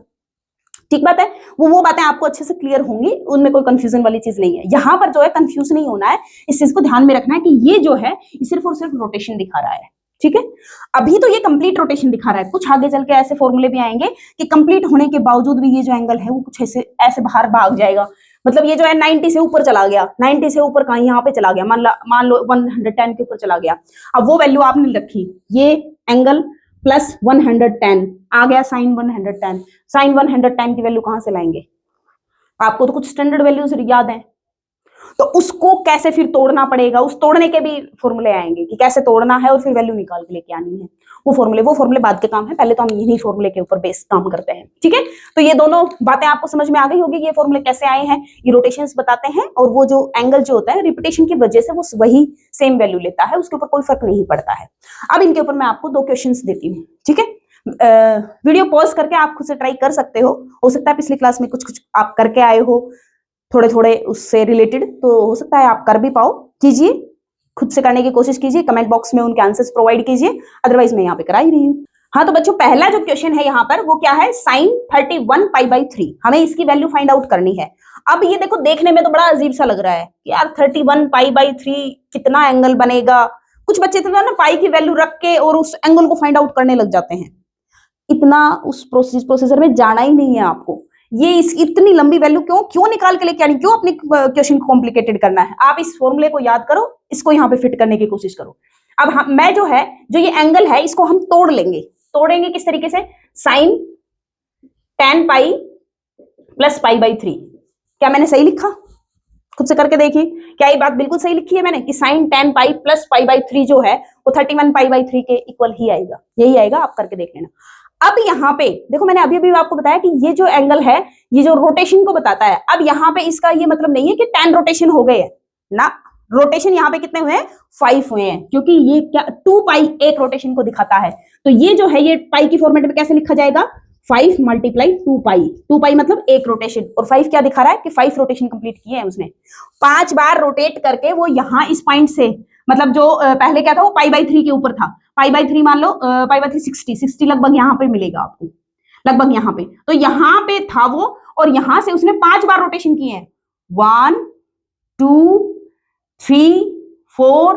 ठीक बात है, वो बातें आपको अच्छे से क्लियर होंगी, उनमें कोई कंफ्यूजन वाली चीज नहीं है। यहां पर जो है कंफ्यूज नहीं होना है, इस चीज को ध्यान में रखना है कि ये जो है ये सिर्फ और सिर्फ रोटेशन दिखा रहा है। ठीक है, अभी तो ये कंप्लीट रोटेशन दिखा रहा है, कुछ आगे चल के ऐसे फॉर्मूले भी आएंगे कि कंप्लीट होने के बावजूद भी ये जो एंगल है वो कुछ ऐसे बाहर भाग जाएगा, मतलब ये जो है 90 से ऊपर चला गया, 90 से ऊपर कहीं यहाँ पे चला गया, मान लो 110 के ऊपर चला गया। अब वो वैल्यू आपने रखी, ये एंगल प्लस 110 आ गया साइन 110। साइन 110 की वैल्यू कहां से लाएंगे? आपको तो कुछ स्टैंडर्ड वैल्यूज याद है, तो उसको कैसे फिर तोड़ना पड़ेगा, उस तोड़ने के भी फॉर्मूले आएंगे कि कैसे तोड़ना है और फिर वैल्यू निकाल के लेके आनी है। वो फॉर्मूले बाद के काम है, पहले तो हम यही फॉर्मूले के ऊपर बेस काम करते हैं। ठीक है, तो ये दोनों बातें आपको समझ में आ गई होगी, ये फॉर्मूले कैसे आए हैं, ये रोटेशंस बताते हैं, और वो जो एंगल जो होता है रिपीटेशन की वजह से वो वही सेम वैल्यू लेता है, उसके ऊपर कोई फर्क नहीं पड़ता है। अब इनके ऊपर मैं आपको 2 क्वेश्चन देती हूँ। ठीक है, वीडियो पॉज करके आप खुद से ट्राई कर सकते हो सकता है पिछली क्लास में कुछ आप करके आए हो थोड़े थोड़े उससे रिलेटेड, तो हो सकता है आप कर भी पाओ। कीजिए, खुद से करने की कोशिश कीजिए, कमेंट बॉक्स में उनके आंसर्स प्रोवाइड कीजिए, अदरवाइज मैं यहाँ पे करा ही रही हूँ। हाँ तो बच्चों, पहला जो क्वेश्चन है यहाँ पर वो क्या है, साइन 31 पाई/3, हमें इसकी वैल्यू फाइंड आउट करनी है। अब ये देखो, देखने में तो बड़ा अजीब सा लग रहा है कि यार 31 पाई/3 कितना एंगल बनेगा। कुछ बच्चे तो ना पाई की वैल्यू रख के और उस एंगल को फाइंड आउट करने लग जाते हैं। इतना उस प्रोसीजर में जाना ही नहीं है आपको। ये इतनी लंबी वैल्यू क्यों निकाल के लेके आनी, क्यों अपने क्वेश्चन को कॉम्प्लिकेटेड करना है। आप इस फॉर्मूले को याद करो, इसको यहाँ पे फिट करने की कोशिश करो। अब मैं जो ये एंगल है इसको हम तोड़ेंगे किस तरीके से, साइन 10 पाई प्लस पाई/3। क्या मैंने सही लिखा? खुद से करके देखिए, क्या ये बात बिल्कुल सही लिखी है मैंने कि साइन 10 पाई प्लस पाई/3 जो है वो 31 पाई/3 के इक्वल ही आएगा, यही आएगा, आप करके देख लेना। अब यहाँ पे देखो, मैंने अभी आपको बताया कि ये जो एंगल है ये जो रोटेशन को बताता है। अब यहाँ पे इसका ये मतलब नहीं है कि 10 रोटेशन हो गए हैं ना, रोटेशन यहाँ पे कितने हुए हैं, 5 हुए हैं, क्योंकि ये क्या 2 पाई एक रोटेशन को दिखाता है। तो ये जो है ये पाई की फॉर्मेट में कैसे लिखा जाएगा, 5 × 2 पाई। 2 पाई मतलब एक रोटेशन, और 5 क्या दिखा रहा है कि 5 रोटेशन कंप्लीट किए हैं उसने। 5 बार रोटेट करके वो यहाँ इस पॉइंट से, मतलब जो पहले क्या था वो पाई/3 के ऊपर था, पाई/3 मान लो पाई/3 60 लगभग यहाँ पे मिलेगा आपको, लगभग यहाँ पे। तो यहाँ पे था वो, और यहाँ से उसने 5 बार रोटेशन किए हैं, 1 2 3 4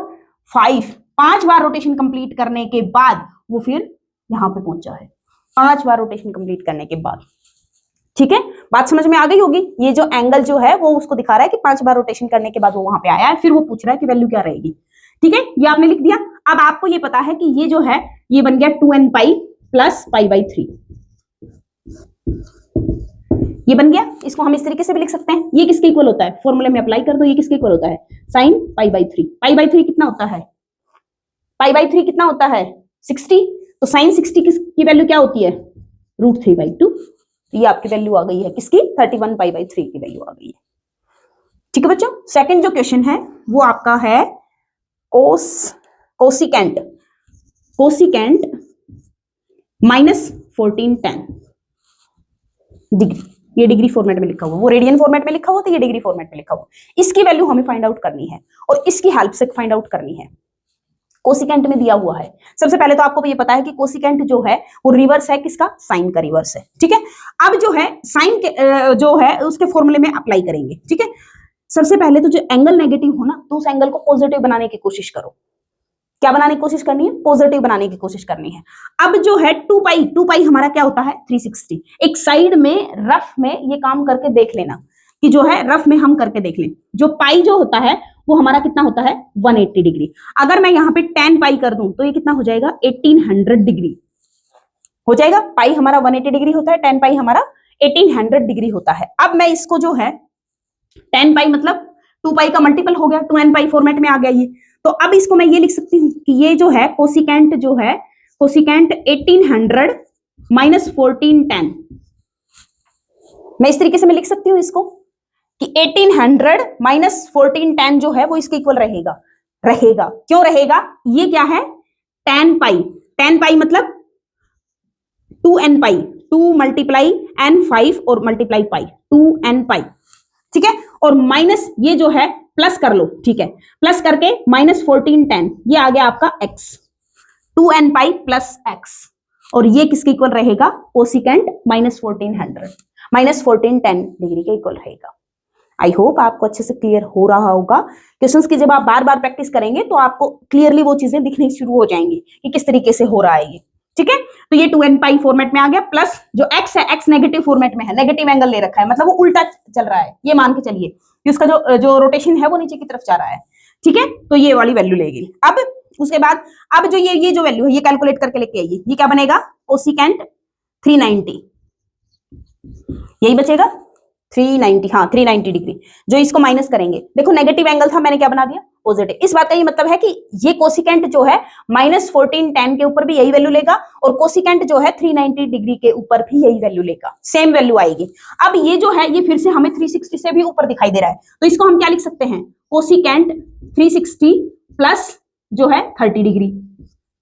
5। 5 बार रोटेशन कंप्लीट करने के बाद वो फिर यहाँ पे पहुंचा है, 5 बार रोटेशन कंप्लीट करने के बाद। ठीक है, बात समझ में आ गई होगी। ये जो एंगल जो है वो उसको दिखा रहा है कि 5 बार रोटेशन करने के बाद वो वहां पे आया है, फिर वो पूछ रहा है कि वैल्यू क्या रहेगी। ठीक है, ये आपने लिख दिया। अब आपको ये पता है कि ये जो है ये बन गया 2n पाई प्लस पाई/3, ये बन गया। इसको हम इस तरीके से भी लिख सकते हैं, ये किसके इक्वल होता है, फॉर्मूले में अप्लाई कर दो, ये किसके इक्वल होता है, साइन पाई/3। पाई/3 कितना होता है, पाई/3 कितना होता है, 60। तो साइन 60 की वैल्यू क्या होती है, √3/2। ये आपकी वैल्यू आ गई है किसकी, 31 पाई/3 की वैल्यू आ गई है। ठीक है बच्चों, सेकंड जो क्वेश्चन है वो आपका है कोसिकेंट -1410 डिग्री। ये डिग्री फॉर्मेट में लिखा हुआ, वो रेडियन फॉर्मेट में लिखा हुआ, तो ये डिग्री फॉर्मेट में लिखा हुआ। इसकी वैल्यू हमें फाइंड आउट करनी है और इसकी हेल्प से फाइंड आउट करनी है। कोसिकेंट में दिया हुआ है, सबसे पहले तो आपको ये पता है कि कोसिकेंट जो है वो रिवर्स है किसका, साइन का रिवर्स है। ठीक है, अब जो है साइन के जो है उसके फॉर्मूले में अप्लाई करेंगे। ठीक है, सबसे पहले तो जो एंगल नेगेटिव हो ना, तो उस एंगल को पॉजिटिव बनाने की कोशिश करो। क्या बनाने की कोशिश करनी है, पॉजिटिव बनाने की कोशिश करनी है। अब जो है 2 पाई हमारा क्या होता है, 360। एक साइड में रफ में ये काम करके देख लेना कि जो है रफ में हम करके देख लें, जो पाई जो होता है वो हमारा कितना होता है, 180 डिग्री। अगर मैं यहाँ पे 10 पाई कर दूं तो ये कितना हो जाएगा, 1800 डिग्री हो जाएगा। पाई हमारा 180 डिग्री होता है, 10 पाई हमारा 1800 डिग्री होता है। अब मैं इसको जो है 10 पाई मतलब 2 पाई का मल्टीपल हो गया, 2n पाई फॉर्मेट में आ गया ये। तो अब इसको मैं ये लिख सकती हूँ कि ये जो है कोसिकेंट 1800 माइनस 1410, मैं इस तरीके से मैं लिख सकती हूँ इसको कि 1800 माइनस 1410 जो है वो इसके इक्वल रहेगा। क्यों रहेगा, ये क्या है, 10 पाई मतलब 2n पाई, 2 मल्टीप्लाई n5 और मल्टीप्लाई पाई, 2n पाई। ठीक है, और माइनस ये जो है प्लस कर लो। ठीक है, प्लस करके माइनस 1410, ये आ गया आपका x, 2n pi plus x, और ये किसके इक्वल रहेगा, कोसिकेंट -1410 डिग्री के इक्वल रहेगा। आई होप आपको अच्छे से क्लियर हो रहा होगा। क्वेश्चंस की जब आप बार बार प्रैक्टिस करेंगे तो आपको क्लियरली वो चीजें दिखनी शुरू हो जाएंगी कि किस तरीके से हो रहा है ये। ठीक है, तो ये 2n पाई फॉर्मेट में आ गया, प्लस जो x है x नेगेटिव फॉर्मेट में है, नेगेटिव एंगल ले रखा है, मतलब वो उल्टा चल रहा है, ये मान के चलिए कि उसका जो रोटेशन है वो नीचे की तरफ जा रहा है। ठीक है, तो ये वाली वैल्यू लेगी। अब उसके बाद अब जो ये जो वैल्यू है ये कैलकुलेट करके लेके आइए, ये क्या बनेगा, कोसिकेंट 390, यही बचेगा 390, हाँ 390 डिग्री। जो इसको माइनस करेंगे, देखो नेगेटिव एंगल था, मैंने क्या बना दिया, पॉजिटिव। इस बात का ये मतलब है कि ये कोसिकेंट जो है -14 tan के ऊपर भी यही वैल्यू लेगा, और कोसिकेंट जो है 390 डिग्री के ऊपर भी यही वैल्यू लेगा, सेम वैल्यू आएगी। अब ये जो है ये फिर से हमें 360 से भी ऊपर दिखाई दे रहा है, तो इसको हम क्या लिख सकते हैं, कोसिकेंट 360 प्लस जो है 30 डिग्री।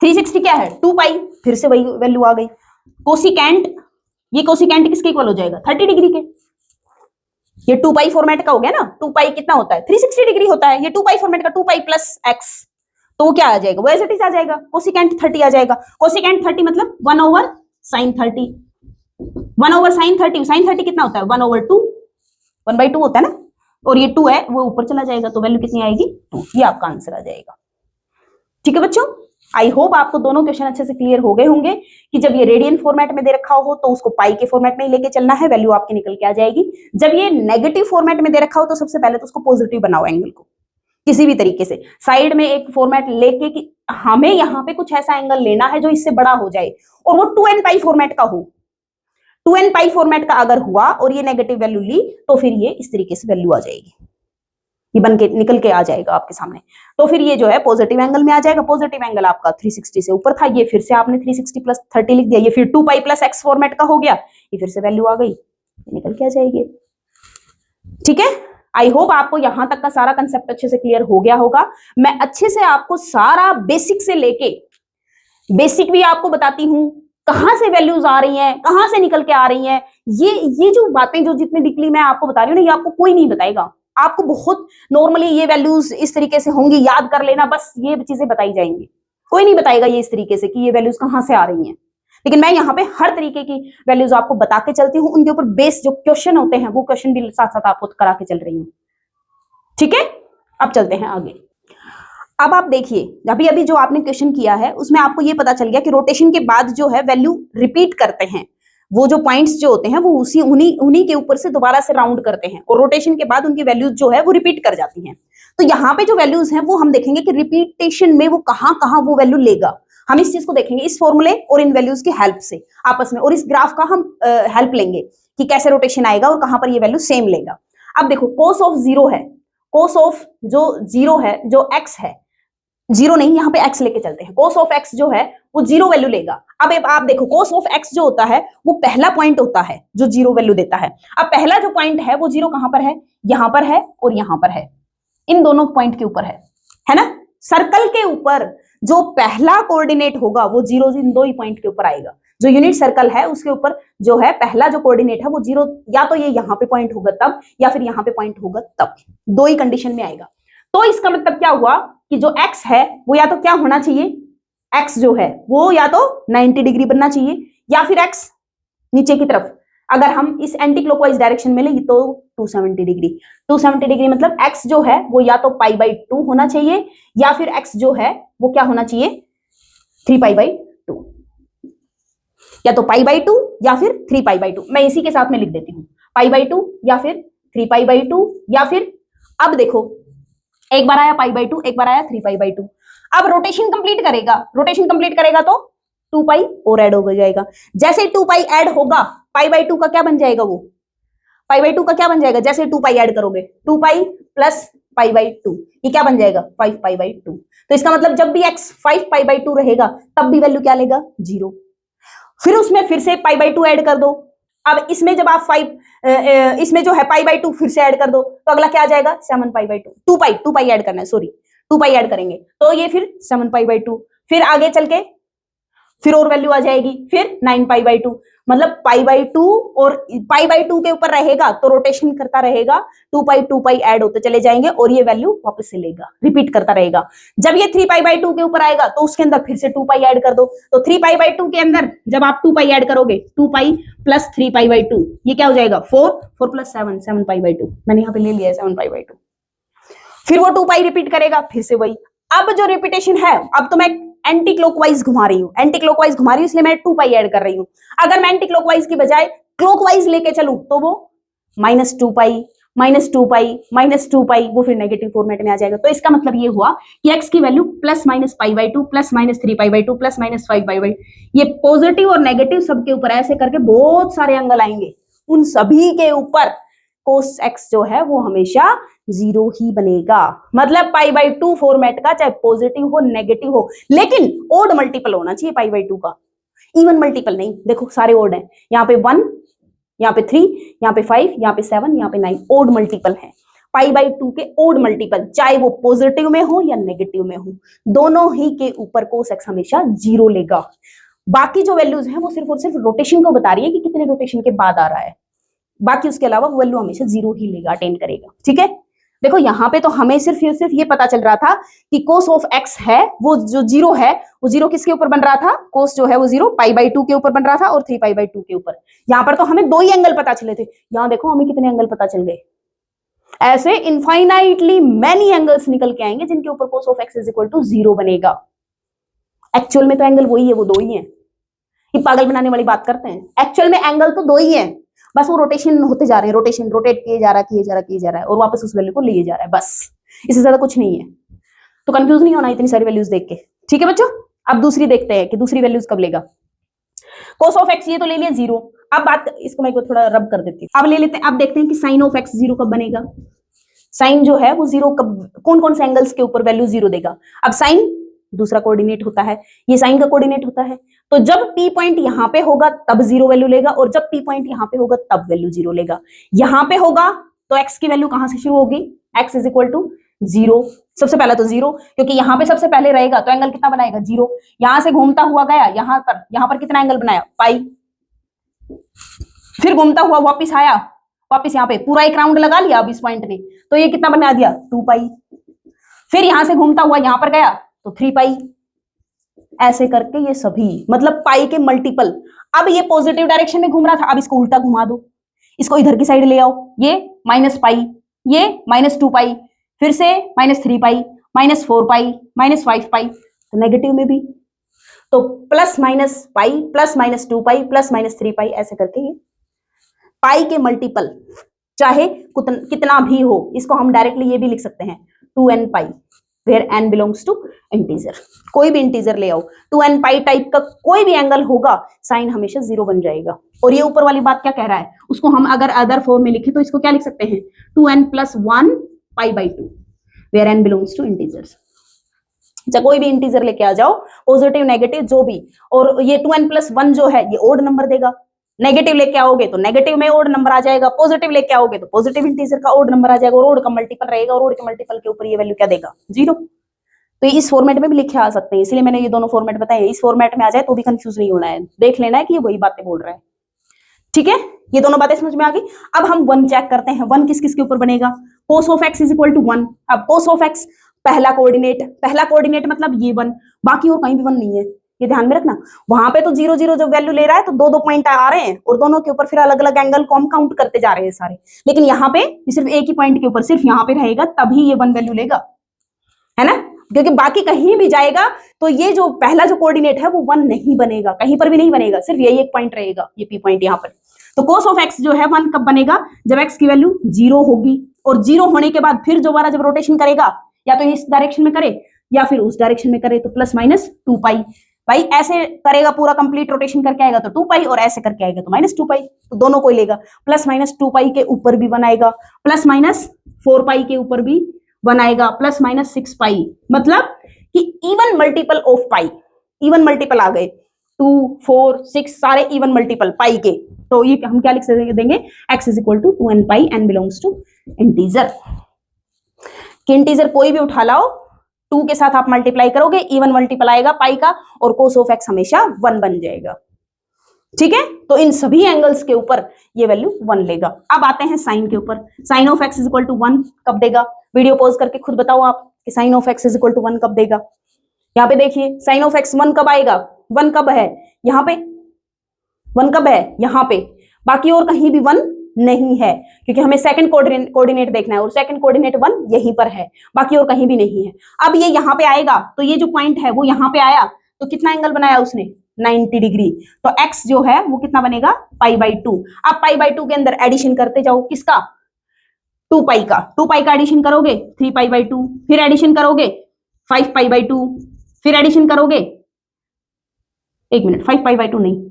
360 क्या है, 2 पाई, फिर से वही वैल्यू आ गई। कोसिकेंट, ये कोसिकेंट किसके इक्वल हो जाएगा, 30 डिग्री के। ये 2 पाई फॉर्मेट का हो गया ना, 2 पाई कितना होता है, 360 डिग्री होता है, ये 2 पाई फॉर्मेट का 2 पाई प्लस x, तो वो क्या आ जाएगा, वो एज इट इज आ जाएगा, कोसिकेंट 30 आ जाएगा। कोसिकेंट 30 मतलब 1/sin 30, 1/sin 30, sin 30 कितना होता है, 1/2, 1/2 होता है ना, और ये 2 है वो ऊपर चला जाएगा, तो वैल्यू कितनी आएगी, 2, ये आपका आंसर आ जाएगा। ठीक है बच्चों, आई होप आपको दोनों क्वेश्चन अच्छे से क्लियर हो गए होंगे कि जब ये रेडियन फॉर्मेट में दे रखा हो तो उसको पाई के फॉर्मेट में ही लेके चलना है, वैल्यू आपकी निकल के आ जाएगी। जब ये नेगेटिव फॉर्मेट में दे रखा हो तो सबसे पहले तो उसको पॉजिटिव बनाओ एंगल को, किसी भी तरीके से साइड में एक फॉर्मेट लेके कि हमें यहाँ पे कुछ ऐसा एंगल लेना है जो इससे बड़ा हो जाए, और वो 2n पाई फॉर्मेट का हो। 2n पाई फॉर्मेट का अगर हुआ और ये नेगेटिव वैल्यू ली तो फिर ये इस तरीके से वैल्यू आ जाएगी, ये बन के निकल के आ जाएगा आपके सामने। तो फिर ये जो है पॉजिटिव एंगल में आ जाएगा, पॉजिटिव एंगल आपका 360 से ऊपर था, ये फिर से आपने 360 प्लस 30 लिख दिया, ये फिर 2 पाई प्लस x फॉर्मेट का हो गया, ये फिर से वैल्यू आ गई, निकल के आ जाएगी। ठीक है, आई होप आपको यहां तक का सारा कंसेप्ट अच्छे से क्लियर हो गया होगा। मैं अच्छे से आपको सारा बेसिक से लेके बेसिक भी आपको बताती हूँ, कहां से वैल्यूज आ रही हैं, कहां से निकल के आ रही हैं, ये जो बातें जो जितनी डीपली मैं आपको बता रही हूँ ना, ये आपको कोई नहीं बताएगा। आपको बहुत नॉर्मली ये वैल्यूज इस तरीके से होंगी, याद कर लेना, बस ये चीजें बताई जाएंगी, कोई नहीं बताएगा ये इस तरीके से कि ये वैल्यूज कहां से आ रही हैं। लेकिन मैं यहाँ पे हर तरीके की वैल्यूज आपको बता के चलती हूँ, उनके ऊपर बेस जो क्वेश्चन होते हैं वो क्वेश्चन भी साथ साथ आपको करा के चल रही हूँ। ठीक है, अब चलते हैं आगे। अब आप देखिए, अभी अभी जो आपने क्वेश्चन किया है उसमें आपको ये पता चल गया कि रोटेशन के बाद जो है वैल्यू रिपीट करते हैं, वो जो पॉइंट्स जो होते हैं वो उन्हीं के ऊपर से दोबारा से राउंड करते हैं, और रोटेशन के बाद उनकी वैल्यूज जो है वो रिपीट कर जाती हैं। तो यहाँ पे जो वैल्यूज हैं वो हम देखेंगे कि रिपीटेशन में वो कहाँ कहाँ वो वैल्यू लेगा, हम इस चीज को देखेंगे इस फॉर्मूले और इन वैल्यूज की हेल्प से आपस में, और इस ग्राफ का हम हेल्प लेंगे कि कैसे रोटेशन आएगा और कहां पर ये वैल्यू सेम लेगा। अब देखो कोस ऑफ जीरो है, कोस ऑफ जो जीरो है, जो एक्स है, जीरो नहीं, यहाँ पे x लेके चलते हैं, कोस ऑफ x जो है वो जीरो वैल्यू लेगा। अब आप देखो कोस ऑफ x जो होता है वो पहला पॉइंट होता है जो जीरो वैल्यू देता है। अब पहला जो पॉइंट है वो जीरो कहां पर है, यहां पर है और यहां पर है, इन दोनों पॉइंट के ऊपर है ना। सर्कल के ऊपर जो पहला कोऑर्डिनेट होगा वो जीरो इन दो ही पॉइंट के ऊपर आएगा। जो यूनिट सर्कल है उसके ऊपर जो है पहला जो कोऑर्डिनेट है वो जीरो, या तो ये यहाँ पे पॉइंट होगा तब, या फिर यहाँ पे पॉइंट होगा तब, दो ही कंडीशन में आएगा। तो इसका मतलब क्या हुआ कि जो x है वो या तो क्या होना चाहिए, x जो है वो या तो 90 डिग्री बनना चाहिए, या फिर x नीचे की तरफ अगर हम इस एंटी क्लॉकवाइज डायरेक्शन में ले तो 270 डिग्री। 270 डिग्री मतलब x जो है वो या तो π/2 होना चाहिए, या फिर x जो है वो क्या होना चाहिए 3π/2, या तो π/2 या फिर 3π/2। मैं इसी के साथ में लिख देती हूँ, π/2 या फिर 3π/2, या फिर अब देखो एक बार आया π/2, एक बार आया 3π/2। अब रोटेशन कंप्लीट करेगा, रोटेशन कंप्लीट करेगा तो 2 पाई और ऐड हो जाएगा। जैसे 2 पाई ऐड होगा π/2 का क्या बन जाएगा, वो π/2 का क्या बन जाएगा, जैसे 2 पाई ऐड करोगे 2 पाई प्लस π/2, ये क्या बन जाएगा 5π/2। तो इसका मतलब जब भी x 5π/2 रहेगा तब भी वैल्यू क्या लेगा, जीरो। फिर उसमें फिर से π/2 ऐड कर दो। अब इसमें जब आप इसमें जो है π/2 फिर से ऐड कर दो तो अगला क्या आ जाएगा 7π/2, 2 पाई ऐड करना है, सॉरी 2 पाई ऐड करेंगे तो ये फिर 7π/2। फिर आगे चल के फिर और वैल्यू आ जाएगी, फिर 9π/2, मतलब π/2 और π/2 के ऊपर रहेगा तो रोटेशन करता रहेगा, 2 पाई ऐड होते चले जाएंगे और ये वैल्यू वापस से लेगा, रिपीट करता रहेगा। जब ये 3π/2 के ऊपर आएगा तो उसके अंदर फिर से 2 पाई ऐड कर दो, तो 3π/2 के अंदर जब आप 2 पाई ऐड करोगे 2 पाई प्लस 3π/2 ये क्या हो जाएगा 4 प्लस 7π/2, मैंने यहाँ पे ले लिया है 7π/2। फिर वो 2 पाई रिपीट करेगा, फिर से वही। अब जो रिपीटेशन है, अब तो मैं एंटी क्लॉकवाइज घुमा रही हूँ, एंटी क्लॉकवाइज घुमा रही हूँ इसलिए मैं 2 पाई ऐड कर रही हूँ। अगर मैं एंटी क्लॉकवाइज की बजाय क्लॉकवाइज लेके चलूं तो वो -2 पाई -2 पाई -2 पाई वो फिर नेगेटिव फॉर्मेट में आ जाएगा। तो इसका मतलब ये हुआ कि x की वैल्यू +-π/2 +-3π/2 +-5/2 ये पॉजिटिव और नेगेटिव सबके ऊपर ऐसे करके बहुत सारे एंगल आएंगे, उन सभी के ऊपर cos x जो है वो हमेशा 0 ही बनेगा। मतलब π/2 फॉर्मेट का चाहे पॉजिटिव हो नेगेटिव हो, लेकिन ओड मल्टीपल होना चाहिए π/2 का, इवन मल्टीपल नहीं। देखो सारे ओड हैं, यहाँ पे 1, यहाँ पे 3, यहाँ पे 5, यहाँ पे 7, यहाँ पे 9 ओड मल्टीपल है। π/2 के ओड मल्टीपल चाहे वो पॉजिटिव में हो या नेगेटिव में हो, दोनों ही के ऊपर cos x हमेशा 0 लेगा। बाकी जो वैल्यूज हैं वो सिर्फ और सिर्फ रोटेशन को बता रही है कि कितने रोटेशन के बाद आ रहा है, बाकी उसके अलावा वैल्यू हमेशा 0 ही लेगा, अटेंड करेगा। ठीक है, देखो यहाँ पे तो हमें सिर्फ ये पता चल रहा था कि cos ऑफ x है वो जो 0 है, वो 0 किसके ऊपर बन रहा था, cos जो है वो 0 π/2 के ऊपर बन रहा था और 3π/2 के ऊपर। यहाँ पर तो हमें 2 ही एंगल पता चले थे, यहाँ देखो हमें कितने एंगल पता चल गए। ऐसे इनफाइनाइटली मैनी एंगल्स निकल के आएंगे जिनके ऊपर cos of x is equal to 0 बनेगा। एक्चुअल में तो एंगल वही है, वो 2 ही है। ये पागल बनाने वाली बात करते हैं, एक्चुअल में एंगल तो 2 ही है, बस वो रोटेशन होते जा रहे हैं, रोटेट किए जा रहा है और वापस उस वैल्यू को लिए जा रहा है, बस इससे ज्यादा कुछ नहीं है। तो कंफ्यूज नहीं होना इतनी सारी वैल्यूज देख के। ठीक है बच्चों, अब दूसरी देखते हैं कि दूसरी वैल्यूज कब लेगा। cos ऑफ x ये तो ले लिया 0। अब बात इसको मैं थोड़ा रब कर देती हूँ, अब ले लेते हैं, अब देखते हैं कि sin ऑफ x 0 कब बनेगा। साइन जो है वो 0 कब, कौन कौन से एंगल्स के ऊपर वैल्यू 0 देगा। अब साइन दूसरा कोऑर्डिनेट होता है, ये साइन का कोऑर्डिनेट होता है, तो जब P पॉइंट यहाँ पे होगा तब 0 वैल्यू लेगा और जब P पॉइंट यहाँ पे होगा तब वैल्यू 0 लेगा। यहाँ पे होगा तो x की वैल्यू कहां से शुरू होगी, x इज इक्वल टू 0। सबसे पहला तो 0, क्योंकि यहाँ पे सबसे पहले रहेगा तो एंगल कितना बनाएगा 0। यहां से घूमता हुआ गया यहाँ पर कितना एंगल बनाया पाई, फिर घूमता हुआ वापिस आया, वापिस यहाँ पे पूरा एक राउंड लगा लिया अब इस पॉइंट ने, तो ये कितना बना दिया 2 पाई। फिर यहां से घूमता हुआ यहाँ पर गया तो 3 पाई, ऐसे करके ये सभी मतलब पाई के मल्टीपल। अब ये पॉजिटिव डायरेक्शन में घूम रहा था, अब इसको उल्टा घुमा दो, इसको इधर की साइड ले आओ, ये -पाई, ये -2 पाई, फिर से -3 पाई, -4 पाई, -5 पाई, तो नेगेटिव में भी तो +- पाई, +-2 पाई, +-3 पाई, ऐसे करके ये पाई के मल्टीपल चाहे कितना भी हो, इसको हम डायरेक्टली ये भी लिख सकते हैं 2n pi, where n belongs to integer. कोई भी इंटीजर ले आओ, 2n पाई टाइप का कोई भी एंगल होगा, साइन हमेशा 0 बन जाएगा। और ये ऊपर वाली बात क्या कह रहा है, उसको हम अगर अदर फॉर्म में लिखे तो इसको क्या लिख सकते हैं 2n + 1 π/2, where n belongs to integers. अच्छा, कोई भी इंटीजर लेके आ जाओ, पॉजिटिव नेगेटिव जो भी, और ये 2n + 1 जो है ये ओड नंबर देगा, नेगेटिव लेके आओगे तो नेगेटिव में ओड नंबर आ जाएगा, पॉजिटिव लेके आओगे तो पॉजिटिव इंटीजर का ओड नंबर आ जाएगा, और ओड का मल्टीपल रहेगा, और ओड के मल्टीपल के ऊपर ये वैल्यू क्या देगा 0। तो इस फॉर्मेट में भी लिखे आ सकते हैं, इसलिए मैंने ये दोनों फॉर्मेट बताए। इस फॉर्मेट में आ जाए तो भी कंफ्यूज नहीं होना है, देख लेना है कि ये वही बातें बोल रहा है। ठीक है, ये दोनों बातें समझ में आ गई। अब हम 1 चेक करते हैं, 1 किस किस के ऊपर बनेगा, cos of x is equal to 1। अब cos ऑफ x पहला कोऑर्डिनेट मतलब ये 1, बाकी और कहीं भी 1 नहीं है, ये ध्यान में रखना। वहां पे तो 0 0 जो वैल्यू ले रहा है तो 2 2 पॉइंट आ रहे हैं और दोनों के ऊपर फिर अलग अलग एंगल को हम काउंट करते जा रहे हैं सारे, लेकिन यहाँ पे सिर्फ एक ही पॉइंट के ऊपर सिर्फ यहाँ पे रहेगा तभी ये 1 वैल्यू लेगा, है ना, क्योंकि बाकी कहीं भी जाएगा तो ये जो पहला जो कोऑर्डिनेट है वो 1 नहीं बनेगा, कहीं पर भी नहीं बनेगा, सिर्फ यही एक पॉइंट रहेगा, ये P पॉइंट यहाँ पर। तो cos ऑफ x जो है 1 कब बनेगा, जब x की वैल्यू 0 होगी, और 0 होने के बाद फिर दोबारा जब रोटेशन करेगा या तो इस डायरेक्शन में करे या फिर उस डायरेक्शन में करे तो +-2 पाई। भाई ऐसे करेगा पूरा कंप्लीट रोटेशन करके आएगा तो 2 पाई, और ऐसे करके आएगा तो -2 पाई, तो दोनों को लेगा। +-2 पाई के ऊपर भी बनाएगा, +-4 पाई के ऊपर भी बनाएगा, +-6 पाई, मतलब कि even multiple of pi, even multiple आ गए 2 4 6 सारे इवन मल्टीपल पाई के, तो ये हम क्या लिख देंगे x is equal to 2n pi, n belongs to integer. कि इंटीजर कोई भी उठा लाओ, 2 के साथ आप मल्टीप्लाई करोगे, इवन मल्टीपल आएगा पाई का, और cos ऑफ x हमेशा 1 बन जाएगा। ठीक है, तो इन सभी एंगल्स के ऊपर ये वैल्यू 1 लेगा। अब आते हैं साइन के ऊपर, sine of x is equal to 1 कब देगा, वीडियो पॉज करके खुद बताओ आप कि sine of x is equal to 1 कब देगा। यहाँ पे देखिए साइन ऑफ x 1 कब आएगा, 1 कब है यहाँ पे, 1 कब है यहाँ पे, बाकी और कहीं भी 1 नहीं है, क्योंकि हमें सेकंड कोऑर्डिनेट देखना है और सेकंड कोऑर्डिनेट 1 यहीं पर है, बाकी और कहीं भी नहीं है। अब ये यहाँ पे आएगा तो ये जो पॉइंट है वो यहाँ पे आया तो कितना एंगल बनाया उसने, 90 डिग्री। तो x जो है वो कितना बनेगा, π/2। अब π/2 के अंदर एडिशन करते जाओ, किसका, 2π का। 2π का एडिशन करोगे 3π/2, फिर एडिशन करोगे 5π/2, फिर एडिशन करोगे, एक मिनट, 5π/2 नहीं,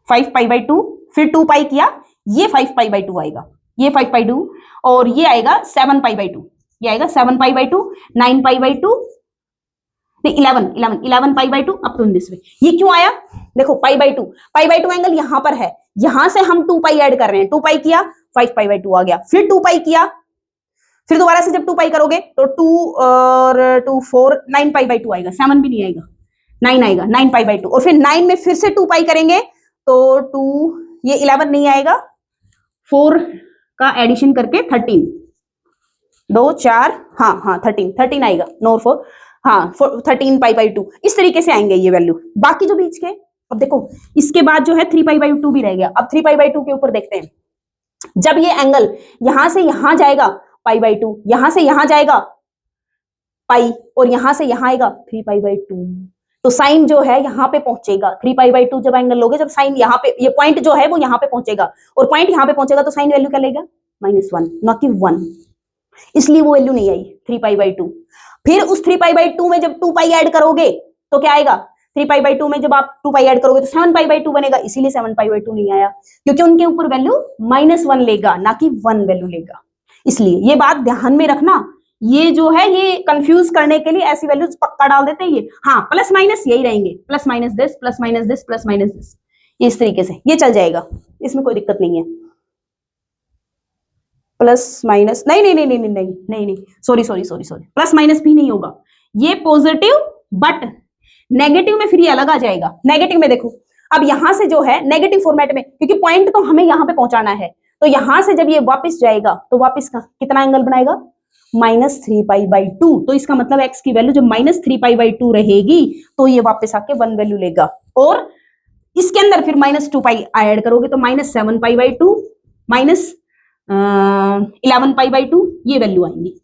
5π/2, फिर 2π किया, ये 5π/2 आएगा, ये 5π2 और ये आएगा 7π/2, ये आएगा 7π/2, 9π/2 नहीं 11π/2 अप टू दिस वे। ये क्यों आया, देखो π/2 एंगल यहां पर है, यहां से हम 2π ऐड कर रहे हैं, 2π किया 5π/2 आ गया, फिर 2π किया, फिर दोबारा से जब 2π करोगे तो 2 और 2 4 9π/2 आएगा, 7 भी नहीं आएगा, 9 आएगा, 9π/2 और फिर 9 में फिर से 2π करेंगे तो 2, ये 11 नहीं आएगा, 4 का एडिशन करके 13, 2 4 हाँ 13 आएगा, नो 4 हाँ 13π/2, इस तरीके से आएंगे ये वैल्यू। बाकी जो बीच के, अब देखो इसके बाद जो है 3π/2 भी रह गया। अब 3π/2 के ऊपर देखते हैं, जब ये एंगल यहां से यहां जाएगा π/2, यहां से यहां जाएगा पाई और यहां से यहां आएगा 3π/2, तो साइन जो है यहां पे पहुंचेगा। 3π/2 जब एंगल लोगे, जब साइन यहां पे, ये पॉइंट जो है वो यहां पे पहुंचेगा और पॉइंट यहां पे पहुंचेगा तो साइन वैल्यू क्या लेगा, -1, ना कि 1, इसलिए वो वैल्यू नहीं आई 3π/2। फिर उस 3π/2 में जब 2π ऐड करोगे तो क्या आएगा, 3π/2 में जब आप 2π ऐड करोगे तो 7π/2 बनेगा, इसीलिए 7π/2 नहीं आया, क्योंकि उनके ऊपर वैल्यू -1 लेगा, ना कि 1 वैल्यू लेगा। इसलिए ये बात ध्यान में रखना, ये जो है ये कंफ्यूज करने के लिए ऐसी वैल्यूज पक्का डाल देते हैं ये, हाँ प्लस माइनस यही रहेंगे, plus minus this, plus minus this, plus minus this, इस तरीके से ये चल जाएगा, इसमें कोई दिक्कत नहीं है। प्लस माइनस नहीं, सॉरी, प्लस माइनस भी नहीं होगा, ये पॉजिटिव बट नेगेटिव में फिर ये अलग आ जाएगा। नेगेटिव में देखो, अब यहां से जो है नेगेटिव फॉर्मेट में, क्योंकि पॉइंट तो हमें यहां पे पहुंचाना है, तो यहां से जब ये वापस जाएगा तो वापस का कितना एंगल बनाएगा, -3π/2, तो इसका मतलब x की वैल्यू जब -3π/2 रहेगी तो ये वापस आके 1 वैल्यू लेगा, और इसके अंदर फिर -2π ऐड करोगे तो -7π/2 -11π/2 ये वैल्यू आएंगी।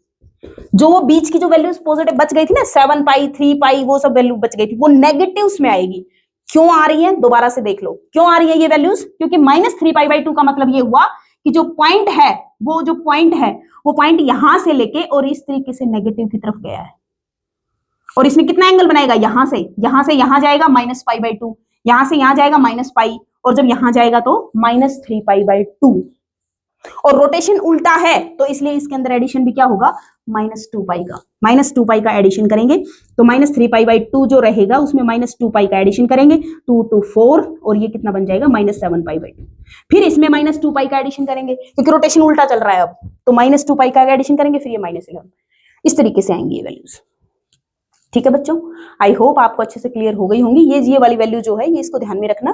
जो वो बीच की जो वैल्यूज पॉजिटिव बच गई थी ना, 7π 3π वो सब वैल्यू बच गई थी, वो नेगेटिव्स में आएगी। क्यों आ रही है, दोबारा से देख लो क्यों आ रही है ये वैल्यूज, क्योंकि -3π/2 का मतलब ये हुआ कि जो पॉइंट है वो पॉइंट यहां से लेके और इस तरीके से नेगेटिव की तरफ गया है, और इसमें कितना एंगल बनाएगा, यहां से यहां जाएगा -π/2, यहां से यहां जाएगा -π, और जब यहां जाएगा तो -3π/2, और रोटेशन उल्टा है तो इसलिए इसके अंदर एडिशन भी क्या होगा, -2π का एडिशन करेंगे तो -3π/2 जो रहेगा उसमें -2π का एडिशन करेंगे, 2 to 4 और ये कितना बन जाएगा, -7π/2। फिर इसमें -2π का एडिशन करेंगे क्योंकि रोटेशन उल्टा चल रहा है अब, तो -2π का एडिशन करेंगे, फिर ये -11, इस तरीके से आएंगी ये वैल्यूज। ठीक है बच्चों, आई होप आपको अच्छे से क्लियर हो गई होंगी। ये वाली वैल्यू जो है ये इसको ध्यान में रखना,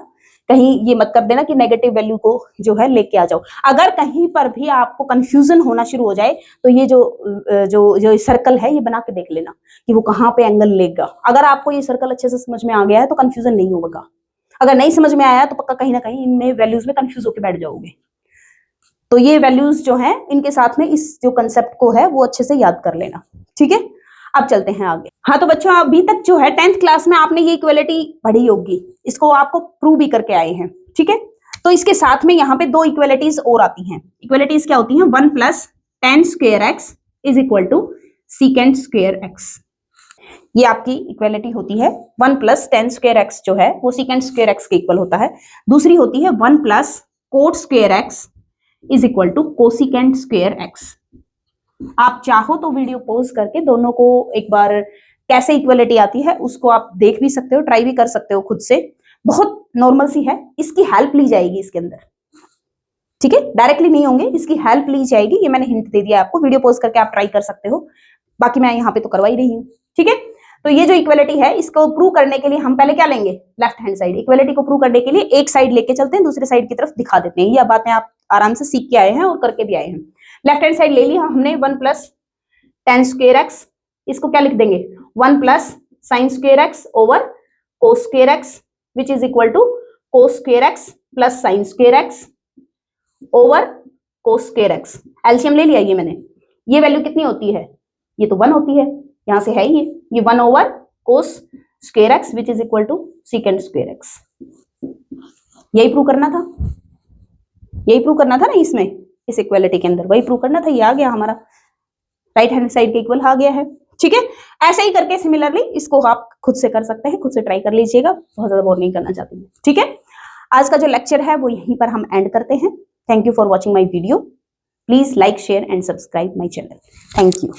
कहीं ये मत कर देना कि नेगेटिव वैल्यू को जो है लेके आ जाओ। अगर कहीं पर भी आपको कंफ्यूजन होना शुरू हो जाए तो ये जो सर्कल है ये बना के देख लेना कि वो कहाँ पे एंगल लेगा। अगर आपको ये सर्कल अच्छे से समझ में आ गया है तो कंफ्यूजन नहीं होगा, अगर नहीं समझ में आया तो पक्का कहीं ना कहीं इनमें वैल्यूज में कंफ्यूज होकर बैठ जाओगे। तो ये वैल्यूज जो है इनके साथ में इस जो कंसेप्ट को है वो अच्छे से याद कर लेना। ठीक है, अब चलते हैं आगे। हाँ तो बच्चों, अभी तक जो है 10th क्लास में आपने ये इक्वलिटी पढ़ी होगी, इसको आपको प्रूव भी करके आए हैं। ठीक है, तो इसके साथ में यहाँ पे 2 इक्वलिटीज और आती हैं। इक्वलिटीज क्या होती हैं, 1 + tan² x = sec² x। ये आपकी इक्वलिटी होती है। 1 + tan² x जो है वो sec² x के इक्वल होता है। दूसरी होती है 1 + cot² x = cosec² x। आप चाहो तो वीडियो पॉज करके दोनों को एक बार कैसे इक्वलिटी आती है उसको आप देख भी सकते हो, ट्राई भी कर सकते हो खुद से, बहुत नॉर्मल सी है, इसकी हेल्प ली जाएगी इसके अंदर। ठीक है, डायरेक्टली नहीं होंगे, इसकी हेल्प ली जाएगी, ये मैंने हिंट दे दिया आपको, वीडियो पॉज करके आप ट्राई कर सकते हो, बाकी मैं यहाँ पे तो करवा ही रही हूँ। ठीक है, तो ये जो इक्वलिटी है इसको प्रूव करने के लिए हम पहले क्या लेंगे, लेफ्ट हैंड साइड। इक्वलिटी को प्रूव करने के लिए एक साइड लेके चलते हैं, दूसरी साइड की तरफ दिखा देते हैं। ये बातें आप आराम से सीख के आए हैं और करके भी आए हैं। लेफ्ट हैंड साइड ले ली हमने, 1 + tan² x, इसको क्या लिख देंगे, 1 + sin² x / cos² x, which is equal to cos² x plus sine square x over cos square x. LCM ले लिया ये मैंने, ये वैल्यू कितनी होती है, ये तो 1 होती है, यहां से है ये 1 over cos square x which is equal to secant square x. यही प्रूव करना था, यही प्रूव करना था ना इसमें, इस इक्वालिटी के अंदर वही प्रूव करना था। ये आ गया हमारा, राइट हैंड साइड के इक्वल आ गया है। ठीक है, ऐसे ही करके सिमिलरली इसको आप खुद से कर सकते हैं, खुद से ट्राई कर लीजिएगा, बहुत ज्यादा बोर नहीं करना चाहती हूँ। ठीक है, आज का जो लेक्चर है वो यहीं पर हम एंड करते हैं। Thank you for watching my video. Please like share and subscribe my channel. Thank you.